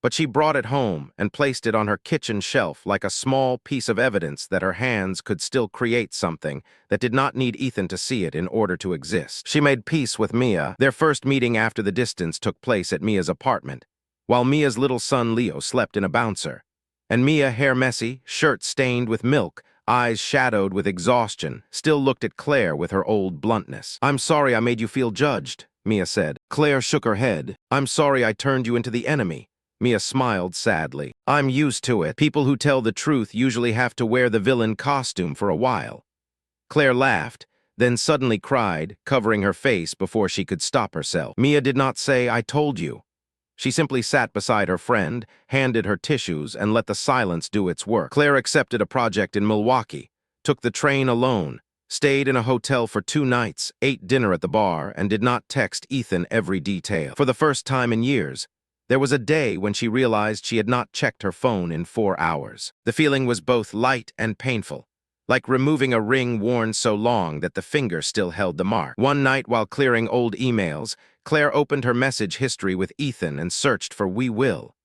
But she brought it home and placed it on her kitchen shelf like a small piece of evidence that her hands could still create something that did not need Ethan to see it in order to exist. She made peace with Mia. Their first meeting after the distance took place at Mia's apartment, while Mia's little son Leo slept in a bouncer. And Mia, hair messy, shirt stained with milk, eyes shadowed with exhaustion, still looked at Claire with her old bluntness. "I'm sorry I made you feel judged," Mia said. Claire shook her head. "I'm sorry I turned you into the enemy." Mia smiled sadly. "I'm used to it. People who tell the truth usually have to wear the villain costume for a while." Claire laughed, then suddenly cried, covering her face before she could stop herself. Mia did not say, "I told you." She simply sat beside her friend, handed her tissues, and let the silence do its work. Claire accepted a project in Milwaukee, took the train alone, stayed in a hotel for 2 nights, ate dinner at the bar, and did not text Ethan every detail. For the first time in years, there was a day when she realized she had not checked her phone in 4 hours. The feeling was both light and painful, like removing a ring worn so long that the finger still held the mark. One night while clearing old emails, Claire opened her message history with Ethan and searched for "we will."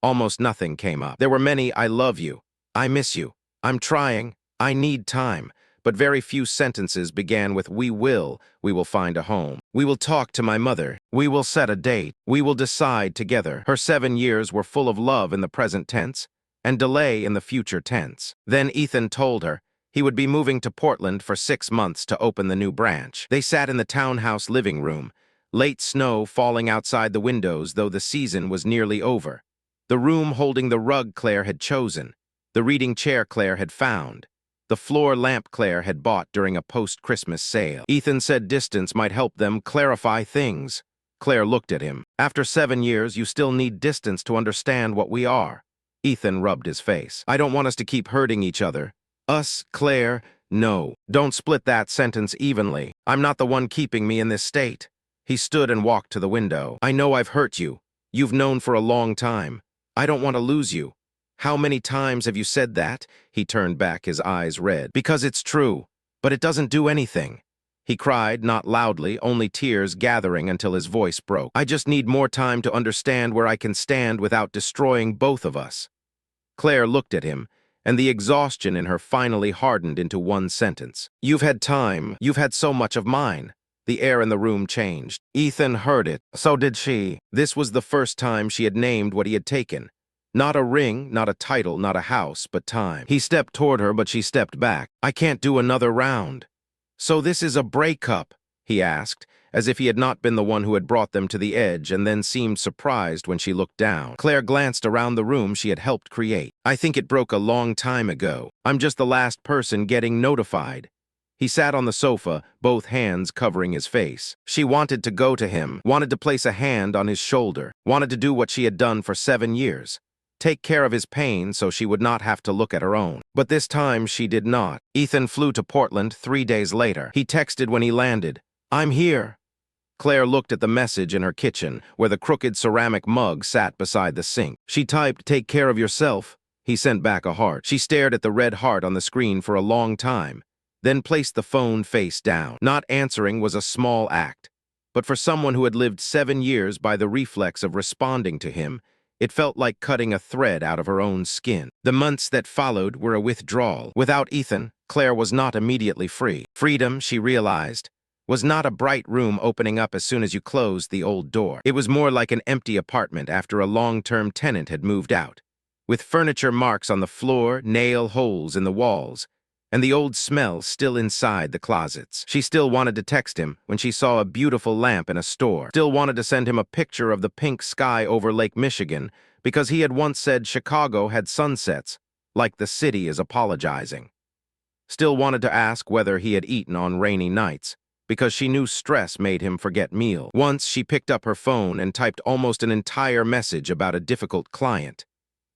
Almost nothing came up. There were many "I love you," "I miss you," "I'm trying," "I need time," but very few sentences began with "we will find a home. We will talk to my mother. We will set a date. We will decide together." Her 7 years were full of love in the present tense and delay in the future tense. Then Ethan told her he would be moving to Portland for 6 months to open the new branch. They sat in the townhouse living room, late snow falling outside the windows, though the season was nearly over. The room holding the rug Claire had chosen, the reading chair Claire had found, the floor lamp Claire had bought during a post-Christmas sale. Ethan said distance might help them clarify things. Claire looked at him. "After 7 years, you still need distance to understand what we are." Ethan rubbed his face. "I don't want us to keep hurting each other." "Us, Claire? No. Don't split that sentence evenly. I'm not the one keeping me in this state." He stood and walked to the window. "I know I've hurt you. You've known for a long time. I don't want to lose you." "How many times have you said that?" He turned back, his eyes red. "Because it's true, but it doesn't do anything." He cried, not loudly, only tears gathering until his voice broke. "I just need more time to understand where I can stand without destroying both of us." Claire looked at him, and the exhaustion in her finally hardened into one sentence. "You've had time. You've had so much of mine." The air in the room changed. Ethan heard it. So did she. This was the first time she had named what he had taken. Not a ring, not a title, not a house, but time. He stepped toward her, but she stepped back. "I can't do another round." "So this is a breakup?" he asked, as if he had not been the one who had brought them to the edge, and then seemed surprised when she looked down. Claire glanced around the room she had helped create. "I think it broke a long time ago. I'm just the last person getting notified." He sat on the sofa, both hands covering his face. She wanted to go to him, wanted to place a hand on his shoulder, wanted to do what she had done for 7 years. Take care of his pain so she would not have to look at her own. But this time she did not. Ethan flew to Portland 3 days later. He texted when he landed, "I'm here." Claire looked at the message in her kitchen, where the crooked ceramic mug sat beside the sink. She typed, "Take care of yourself." He sent back a heart. She stared at the red heart on the screen for a long time, then placed the phone face down. Not answering was a small act, but for someone who had lived 7 years by the reflex of responding to him, it felt like cutting a thread out of her own skin. The months that followed were a withdrawal. Without Ethan, Claire was not immediately free. Freedom, she realized, was not a bright room opening up as soon as you closed the old door. It was more like an empty apartment after a long-term tenant had moved out, with furniture marks on the floor, nail holes in the walls, and the old smell still inside the closets. She still wanted to text him when she saw a beautiful lamp in a store, still wanted to send him a picture of the pink sky over Lake Michigan because he had once said Chicago had sunsets, like the city is apologizing. Still wanted to ask whether he had eaten on rainy nights, because she knew stress made him forget meals. Once she picked up her phone and typed almost an entire message about a difficult client.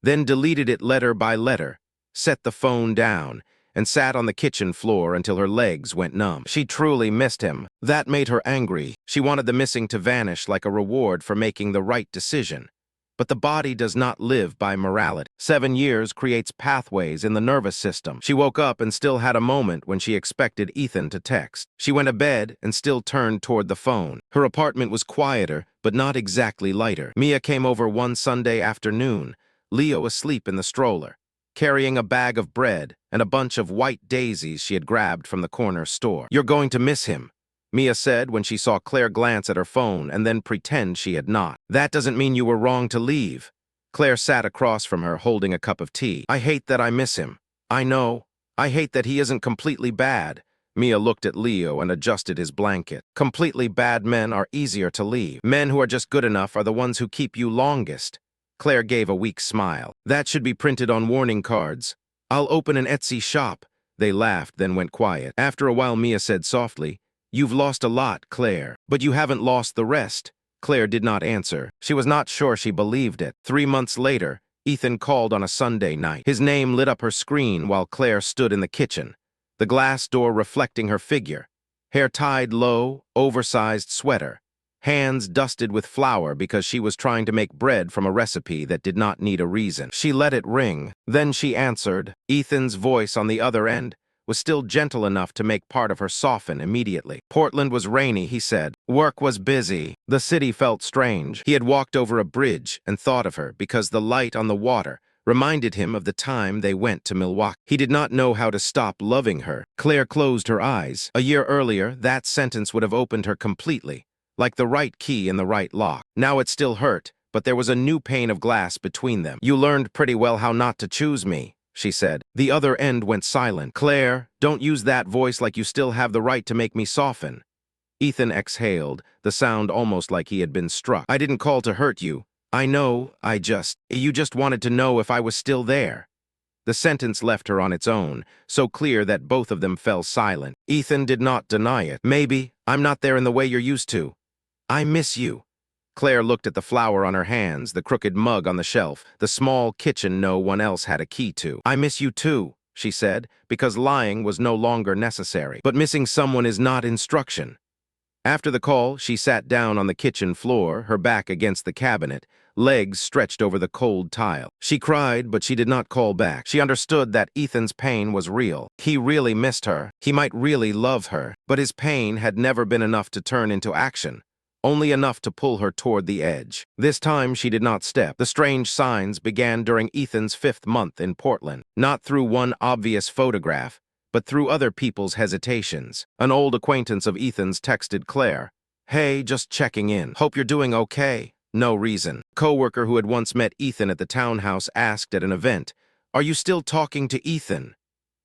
then deleted it letter by letter, set the phone down, and sat on the kitchen floor until her legs went numb. She truly missed him. That made her angry. She wanted the missing to vanish like a reward for making the right decision. But the body does not live by morality. 7 years creates pathways in the nervous system. She woke up and still had a moment when she expected Ethan to text. She went to bed and still turned toward the phone. Her apartment was quieter, but not exactly lighter. Mia came over one Sunday afternoon, Leo asleep in the stroller, carrying a bag of bread and a bunch of white daisies she had grabbed from the corner store. "You're going to miss him," Mia said when she saw Claire glance at her phone and then pretend she had not. "That doesn't mean you were wrong to leave." Claire sat across from her, holding a cup of tea. "I hate that I miss him. I know. I hate that he isn't completely bad." Mia looked at Leo and adjusted his blanket. "Completely bad men are easier to leave. Men who are just good enough are the ones who keep you longest." Claire gave a weak smile. "That should be printed on warning cards. I'll open an Etsy shop." They laughed, then went quiet. After a while, Mia said softly, "You've lost a lot, Claire, but you haven't lost the rest." Claire did not answer. She was not sure she believed it. 3 months later, Ethan called on a Sunday night. His name lit up her screen while Claire stood in the kitchen, the glass door reflecting her figure. Hair tied low, oversized sweater. Hands dusted with flour because she was trying to make bread from a recipe that did not need a reason. She let it ring. Then she answered. Ethan's voice on the other end was still gentle enough to make part of her soften immediately. "Portland was rainy," he said. "Work was busy." The city felt strange. He had walked over a bridge and thought of her because the light on the water reminded him of the time they went to Milwaukee. He did not know how to stop loving her. Claire closed her eyes. A year earlier, that sentence would have opened her completely, like the right key in the right lock. Now it still hurt, but there was a new pane of glass between them. "You learned pretty well how not to choose me," she said. The other end went silent. "Claire, don't use that voice like you still have the right to make me soften." Ethan exhaled, the sound almost like he had been struck. "I didn't call to hurt you. I know, you just wanted to know if I was still there." The sentence left her on its own, so clear that both of them fell silent. Ethan did not deny it. "Maybe I'm not there in the way you're used to. I miss you." Claire looked at the flour on her hands, the crooked mug on the shelf, the small kitchen no one else had a key to. "I miss you too," she said, because lying was no longer necessary. But missing someone is not instruction. After the call, she sat down on the kitchen floor, her back against the cabinet, legs stretched over the cold tile. She cried, but she did not call back. She understood that Ethan's pain was real. He really missed her. He might really love her, but his pain had never been enough to turn into action. Only enough to pull her toward the edge. This time she did not step. The strange signs began during Ethan's 5th month in Portland, not through one obvious photograph, but through other people's hesitations. An old acquaintance of Ethan's texted Claire, "Hey, just checking in. Hope you're doing okay." No reason. A coworker who had once met Ethan at the townhouse asked at an event, "Are you still talking to Ethan?"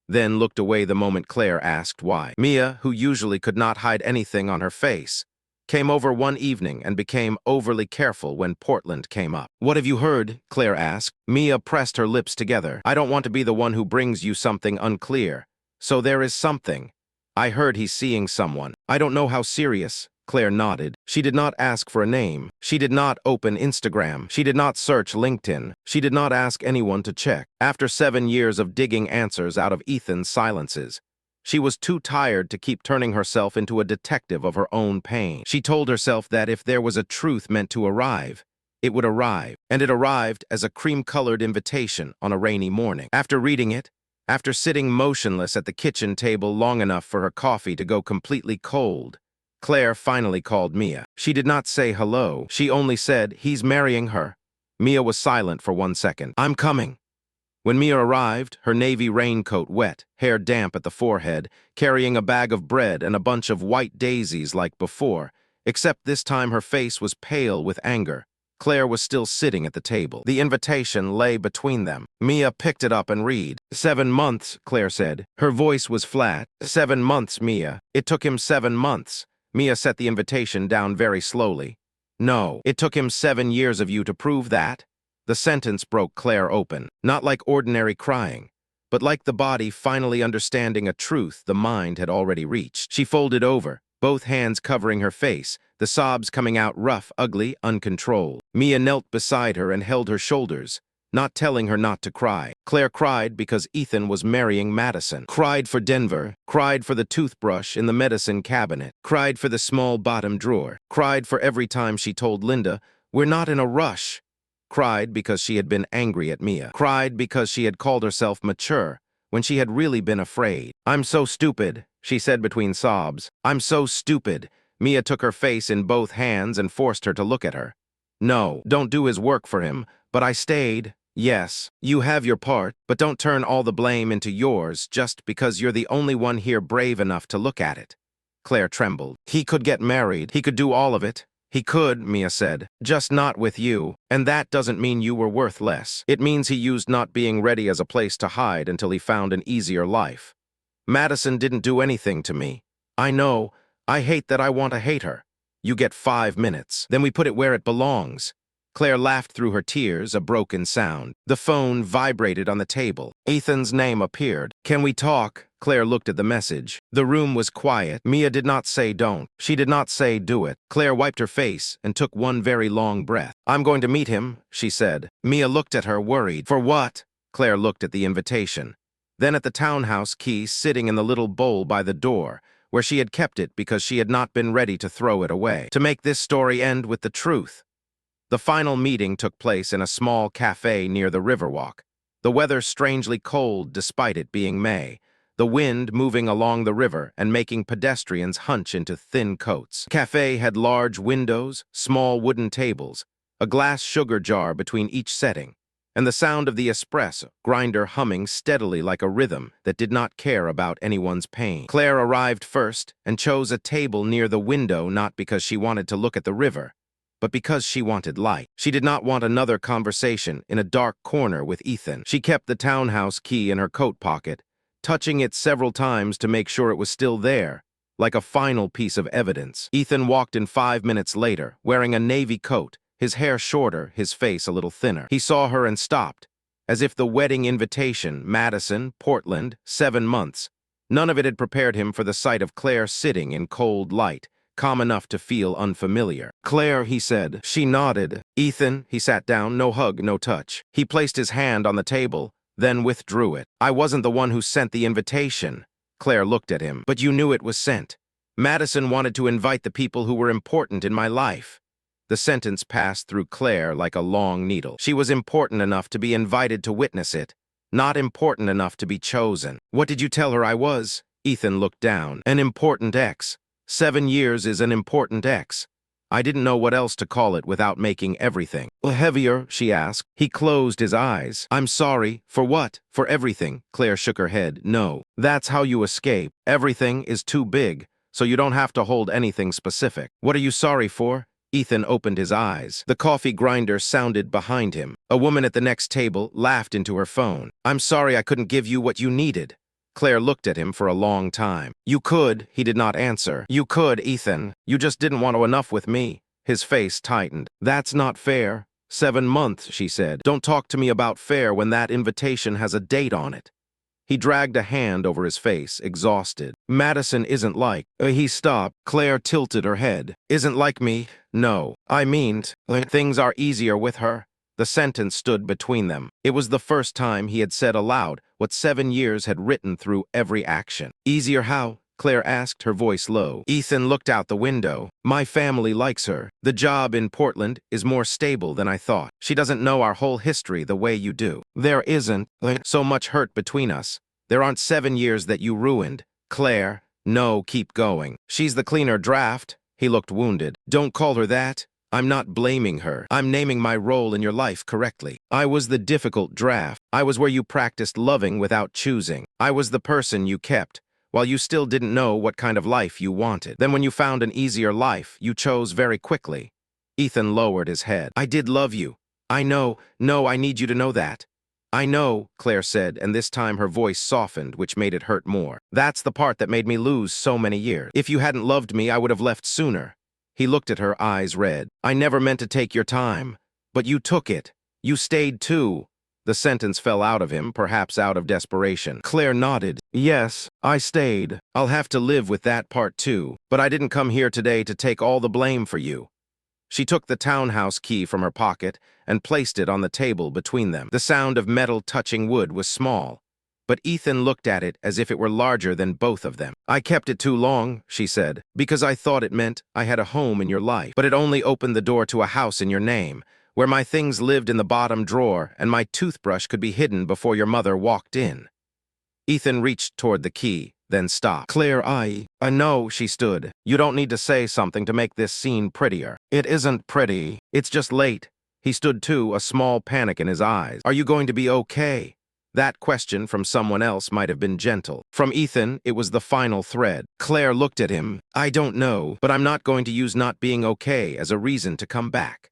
Then looked away the moment Claire asked why. Mia, who usually could not hide anything on her face, came over one evening and became overly careful when Portland came up. "What have you heard?" Claire asked. Mia pressed her lips together. "I don't want to be the one who brings you something unclear. So there is something. I heard he's seeing someone. I don't know how serious." Claire nodded. She did not ask for a name. She did not open Instagram. She did not search LinkedIn. She did not ask anyone to check. After 7 years of digging answers out of Ethan's silences, she was too tired to keep turning herself into a detective of her own pain. She told herself that if there was a truth meant to arrive, it would arrive. And it arrived as a cream-colored invitation on a rainy morning. After reading it, after sitting motionless at the kitchen table long enough for her coffee to go completely cold, Claire finally called Mia. She did not say hello. She only said, "He's marrying her." Mia was silent for 1 second. "I'm coming." When Mia arrived, her navy raincoat wet, hair damp at the forehead, carrying a bag of bread and a bunch of white daisies like before, except this time her face was pale with anger. Claire was still sitting at the table. The invitation lay between them. Mia picked it up and read. 7 months, Claire said. Her voice was flat. 7 months, Mia. It took him 7 months. Mia set the invitation down very slowly. "No, it took him 7 years of you to prove that." The sentence broke Claire open, not like ordinary crying, but like the body finally understanding a truth the mind had already reached. She folded over, both hands covering her face, the sobs coming out rough, ugly, uncontrolled. Mia knelt beside her and held her shoulders, not telling her not to cry. Claire cried because Ethan was marrying Madison, cried for Denver, cried for the toothbrush in the medicine cabinet, cried for the small bottom drawer, cried for every time she told Linda, "We're not in a rush," cried because she had been angry at Mia, cried because she had called herself mature when she had really been afraid. "I'm so stupid," she said between sobs. "I'm so stupid." Mia took her face in both hands and forced her to look at her. "No, don't do his work for him, but I stayed." "Yes, you have your part, but don't turn all the blame into yours just because you're the only one here brave enough to look at it." Claire trembled. "He could get married. He could do all of it." "He could," Mia said, "just not with you. And that doesn't mean you were worth less. It means he used not being ready as a place to hide until he found an easier life. Madison didn't do anything to me. I know. I hate that I want to hate her. You get 5 minutes. Then we put it where it belongs." Claire laughed through her tears, a broken sound. The phone vibrated on the table. Ethan's name appeared. "Can we talk?" Claire looked at the message. The room was quiet. Mia did not say don't. She did not say do it. Claire wiped her face and took one very long breath. "I'm going to meet him," she said. Mia looked at her, worried. "For what?" Claire looked at the invitation. Then at the townhouse key sitting in the little bowl by the door, where she had kept it because she had not been ready to throw it away. To make this story end with the truth. The final meeting took place in a small cafe near the Riverwalk. The weather strangely cold despite it being May, the wind moving along the river and making pedestrians hunch into thin coats. The cafe had large windows, small wooden tables, a glass sugar jar between each setting, and the sound of the espresso grinder humming steadily like a rhythm that did not care about anyone's pain. Claire arrived first and chose a table near the window not because she wanted to look at the river, but because she wanted light. She did not want another conversation in a dark corner with Ethan. She kept the townhouse key in her coat pocket, touching it several times to make sure it was still there, like a final piece of evidence. Ethan walked in 5 minutes later, wearing a navy coat, his hair shorter, his face a little thinner. He saw her and stopped, as if the wedding invitation, Madison, Portland, 7 months, none of it had prepared him for the sight of Claire sitting in cold light, calm enough to feel unfamiliar. "Claire," he said. She nodded. "Ethan," he sat down, no hug, no touch. He placed his hand on the table, then withdrew it. "I wasn't the one who sent the invitation." Claire looked at him. "But you knew it was sent. Madison wanted to invite the people who were important in my life." The sentence passed through Claire like a long needle. She was important enough to be invited to witness it, not important enough to be chosen. "What did you tell her I was?" Ethan looked down. "An important ex. 7 years is an important ex. I didn't know what else to call it without making everything." "Heavier?" she asked. He closed his eyes. "I'm sorry. For what? For everything?" Claire shook her head. "No. That's how you escape. Everything is too big, so you don't have to hold anything specific." "What are you sorry for?" Ethan opened his eyes. The coffee grinder sounded behind him. A woman at the next table laughed into her phone. "I'm sorry I couldn't give you what you needed." Claire looked at him for a long time. "You could," he did not answer. "You could, Ethan. You just didn't want to enough with me." His face tightened. "That's not fair." 7 months, she said. "Don't talk to me about fair when that invitation has a date on it." He dragged a hand over his face, exhausted. "Madison isn't like..." He stopped. Claire tilted her head. "Isn't like me? No. I mean, things are easier with her." The sentence stood between them. It was the first time he had said aloud what 7 years had written through every action. "Easier how?" Claire asked, her voice low. Ethan looked out the window. "My family likes her. The job in Portland is more stable than I thought. She doesn't know our whole history the way you do. There isn't so much hurt between us. There aren't 7 years that you ruined." "Claire, no, keep going. She's the cleaner draft." He looked wounded. "Don't call her that. I'm not blaming her. I'm naming my role in your life correctly. I was the difficult draft. I was where you practiced loving without choosing. I was the person you kept, while you still didn't know what kind of life you wanted. Then when you found an easier life, you chose very quickly." Ethan lowered his head. "I did love you. I know. No, I need you to know that." "I know," Claire said, and this time her voice softened, which made it hurt more. "That's the part that made me lose so many years. If you hadn't loved me, I would have left sooner." He looked at her, eyes red. "I never meant to take your time. But you took it. You stayed too." The sentence fell out of him, perhaps out of desperation. Claire nodded. "Yes, I stayed. I'll have to live with that part too. But I didn't come here today to take all the blame for you." She took the townhouse key from her pocket and placed it on the table between them. The sound of metal touching wood was small, but Ethan looked at it as if it were larger than both of them. "I kept it too long," she said, "because I thought it meant I had a home in your life. But it only opened the door to a house in your name, where my things lived in the bottom drawer and my toothbrush could be hidden before your mother walked in." Ethan reached toward the key, then stopped. "Claire, I know," she stood. "You don't need to say something to make this scene prettier." "It isn't pretty. It's just late." He stood too, a small panic in his eyes. "Are you going to be okay?" That question from someone else might have been gentle. From Ethan, it was the final thread. Claire looked at him. "I don't know, but I'm not going to use not being okay as a reason to come back."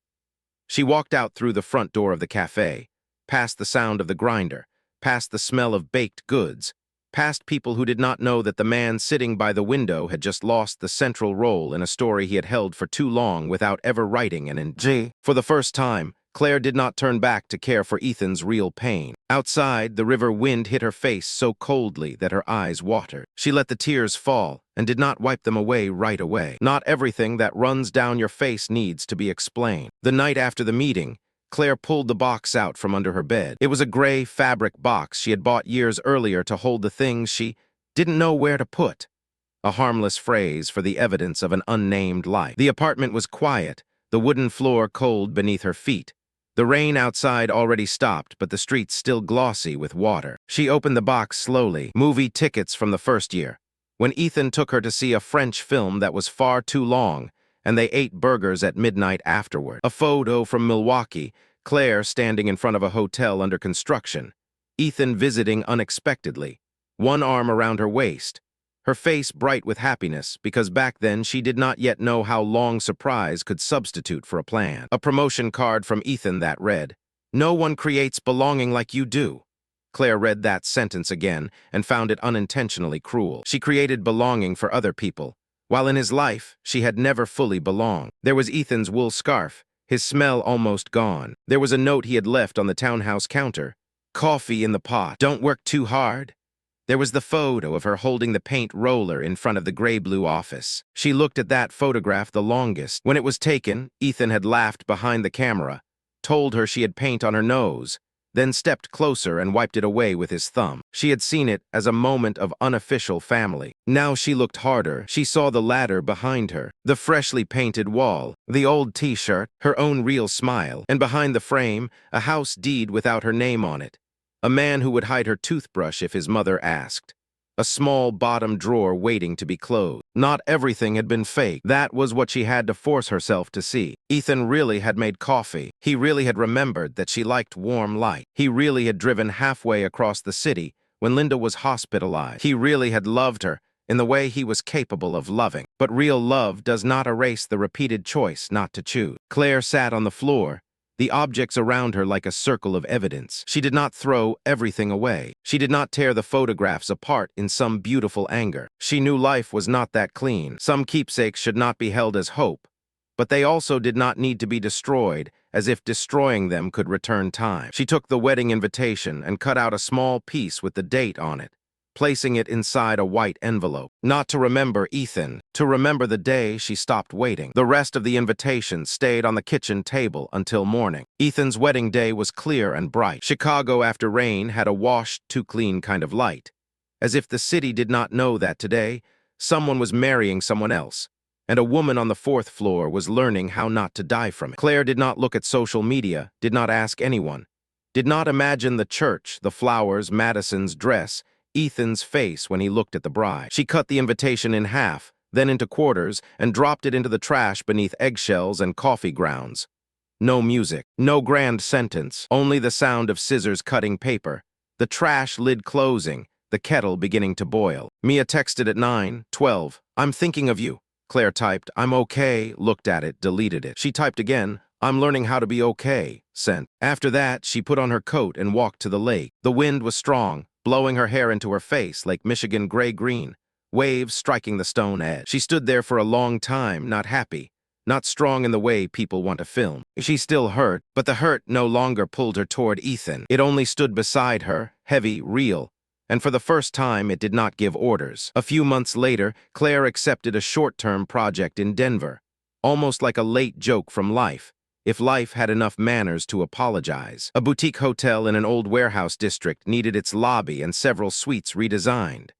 She walked out through the front door of the cafe, past the sound of the grinder, past the smell of baked goods, past people who did not know that the man sitting by the window had just lost the central role in a story he had held for too long without ever writing an NG. For the first time, Claire did not turn back to care for Ethan's real pain. Outside, the river wind hit her face so coldly that her eyes watered. She let the tears fall and did not wipe them away right away. Not everything that runs down your face needs to be explained. The night after the meeting, Claire pulled the box out from under her bed. It was a gray fabric box she had bought years earlier to hold the things she didn't know where to put. A harmless phrase for the evidence of an unnamed life. The apartment was quiet, the wooden floor cold beneath her feet. The rain outside already stopped, but the streets still glossy with water. She opened the box slowly. Movie tickets from the first year, when Ethan took her to see a French film that was far too long, and they ate burgers at midnight afterward. A photo from Milwaukee, Claire standing in front of a hotel under construction, Ethan visiting unexpectedly, one arm around her waist, her face bright with happiness because back then she did not yet know how long surprise could substitute for a plan. A promotion card from Ethan that read, "No one creates belonging like you do." Claire read that sentence again and found it unintentionally cruel. She created belonging for other people, while in his life she had never fully belonged. There was Ethan's wool scarf, his smell almost gone. There was a note he had left on the townhouse counter. "Coffee in the pot. Don't work too hard." There was the photo of her holding the paint roller in front of the gray-blue office. She looked at that photograph the longest. When it was taken, Ethan had laughed behind the camera, told her she had paint on her nose, then stepped closer and wiped it away with his thumb. She had seen it as a moment of unofficial family. Now she looked harder. She saw the ladder behind her, the freshly painted wall, the old t-shirt, her own real smile, and behind the frame, a house deed without her name on it. A man who would hide her toothbrush if his mother asked. A small bottom drawer waiting to be closed. Not everything had been fake. That was what she had to force herself to see. Ethan really had made coffee. He really had remembered that she liked warm light. He really had driven halfway across the city when Linda was hospitalized. He really had loved her in the way he was capable of loving. But real love does not erase the repeated choice not to choose. Claire sat on the floor, the objects around her like a circle of evidence. She did not throw everything away. She did not tear the photographs apart in some beautiful anger. She knew life was not that clean. Some keepsakes should not be held as hope, but they also did not need to be destroyed, as if destroying them could return time. She took the wedding invitation and cut out a small piece with the date on it, placing it inside a white envelope. Not to remember Ethan, to remember the day she stopped waiting. The rest of the invitation stayed on the kitchen table until morning. Ethan's wedding day was clear and bright. Chicago after rain had a washed, too clean kind of light. As if the city did not know that today, someone was marrying someone else, and a woman on the 4th floor was learning how not to die from it. Claire did not look at social media, did not ask anyone, did not imagine the church, the flowers, Madison's dress, Ethan's face when he looked at the bride. She cut the invitation in half, then into quarters, and dropped it into the trash beneath eggshells and coffee grounds. No music, no grand sentence, only the sound of scissors cutting paper, the trash lid closing, the kettle beginning to boil. Mia texted at 9:12, "I'm thinking of you." Claire typed, "I'm okay," looked at it, deleted it. She typed again, "I'm learning how to be okay," sent. After that, she put on her coat and walked to the lake. The wind was strong, blowing her hair into her face like Michigan gray-green, waves striking the stone edge. She stood there for a long time, not happy, not strong in the way people want to film. She still hurt, but the hurt no longer pulled her toward Ethan. It only stood beside her, heavy, real, and for the first time it did not give orders. A few months later, Claire accepted a short-term project in Denver, almost like a late joke from life, if life had enough manners to apologize. A boutique hotel in an old warehouse district needed its lobby and several suites redesigned.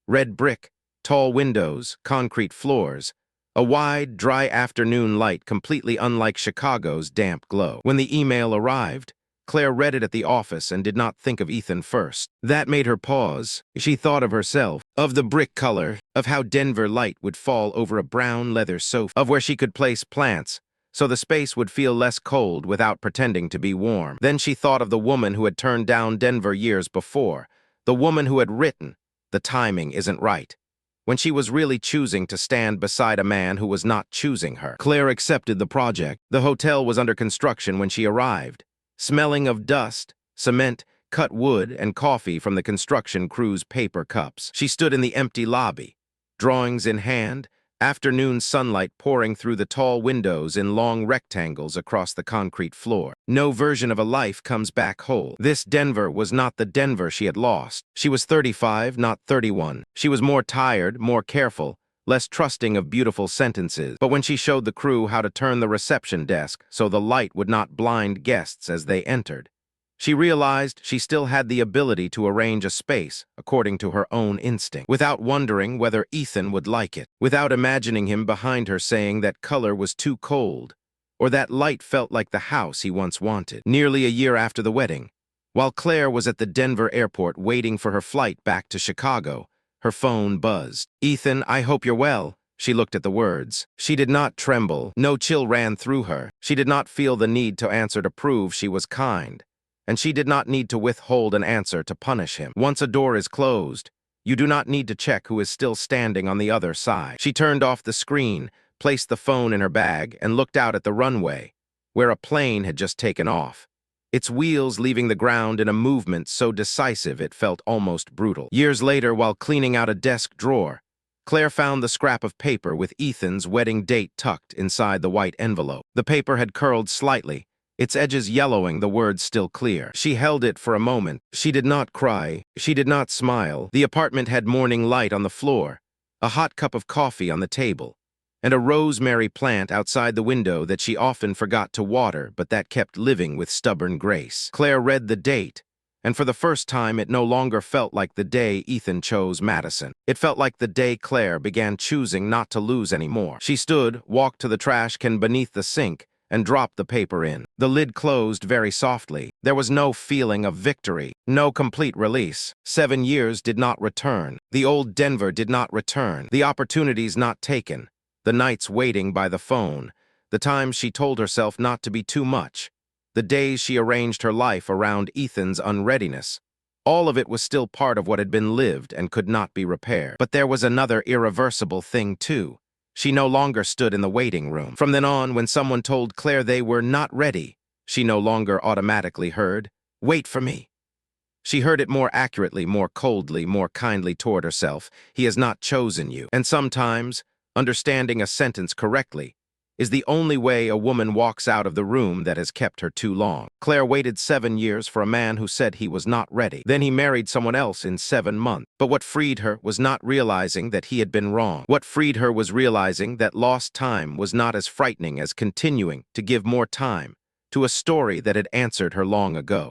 Red brick, tall windows, concrete floors, a wide, dry afternoon light completely unlike Chicago's damp glow. When the email arrived, Claire read it at the office and did not think of Ethan first. That made her pause. She thought of herself, of the brick color, of how Denver light would fall over a brown leather sofa, of where she could place plants, so the space would feel less cold without pretending to be warm. Then she thought of the woman who had turned down Denver years before, the woman who had written, "The timing isn't right," when she was really choosing to stand beside a man who was not choosing her. Claire accepted the project. The hotel was under construction when she arrived, smelling of dust, cement, cut wood, and coffee from the construction crew's paper cups. She stood in the empty lobby, drawings in hand, afternoon sunlight pouring through the tall windows in long rectangles across the concrete floor. No version of a life comes back whole. This Denver was not the Denver she had lost. She was 35, not 31. She was more tired, more careful, less trusting of beautiful sentences. But when she showed the crew how to turn the reception desk so the light would not blind guests as they entered, she realized she still had the ability to arrange a space according to her own instinct, without wondering whether Ethan would like it, without imagining him behind her saying that color was too cold, or that light felt like the house he once wanted. Nearly a year after the wedding, while Claire was at the Denver airport waiting for her flight back to Chicago, her phone buzzed. "Ethan, I hope you're well." She looked at the words. She did not tremble. No chill ran through her. She did not feel the need to answer to prove she was kind, and she did not need to withhold an answer to punish him. Once a door is closed, you do not need to check who is still standing on the other side. She turned off the screen, placed the phone in her bag, and looked out at the runway, where a plane had just taken off, its wheels leaving the ground in a movement so decisive it felt almost brutal. Years later, while cleaning out a desk drawer, Claire found the scrap of paper with Ethan's wedding date tucked inside the white envelope. The paper had curled slightly, its edges yellowing, the words still clear. She held it for a moment. She did not cry. She did not smile. The apartment had morning light on the floor, a hot cup of coffee on the table, and a rosemary plant outside the window that she often forgot to water but that kept living with stubborn grace. Claire read the date, and for the first time it no longer felt like the day Ethan chose Madison. It felt like the day Claire began choosing not to lose anymore. She stood, walked to the trash can beneath the sink, and dropped the paper in. The lid closed very softly. There was no feeling of victory, no complete release. 7 years did not return. The old Denver did not return. The opportunities not taken. The nights waiting by the phone. The times she told herself not to be too much. The days she arranged her life around Ethan's unreadiness. All of it was still part of what had been lived and could not be repaired. But there was another irreversible thing, too. She no longer stood in the waiting room. From then on, when someone told Claire they were not ready, she no longer automatically heard, "Wait for me." She heard it more accurately, more coldly, more kindly toward herself. "He has not chosen you." And sometimes, understanding a sentence correctly is the only way a woman walks out of the room that has kept her too long. Claire waited 7 years for a man who said he was not ready. Then he married someone else in 7 months. But what freed her was not realizing that he had been wrong. What freed her was realizing that lost time was not as frightening as continuing to give more time to a story that had answered her long ago.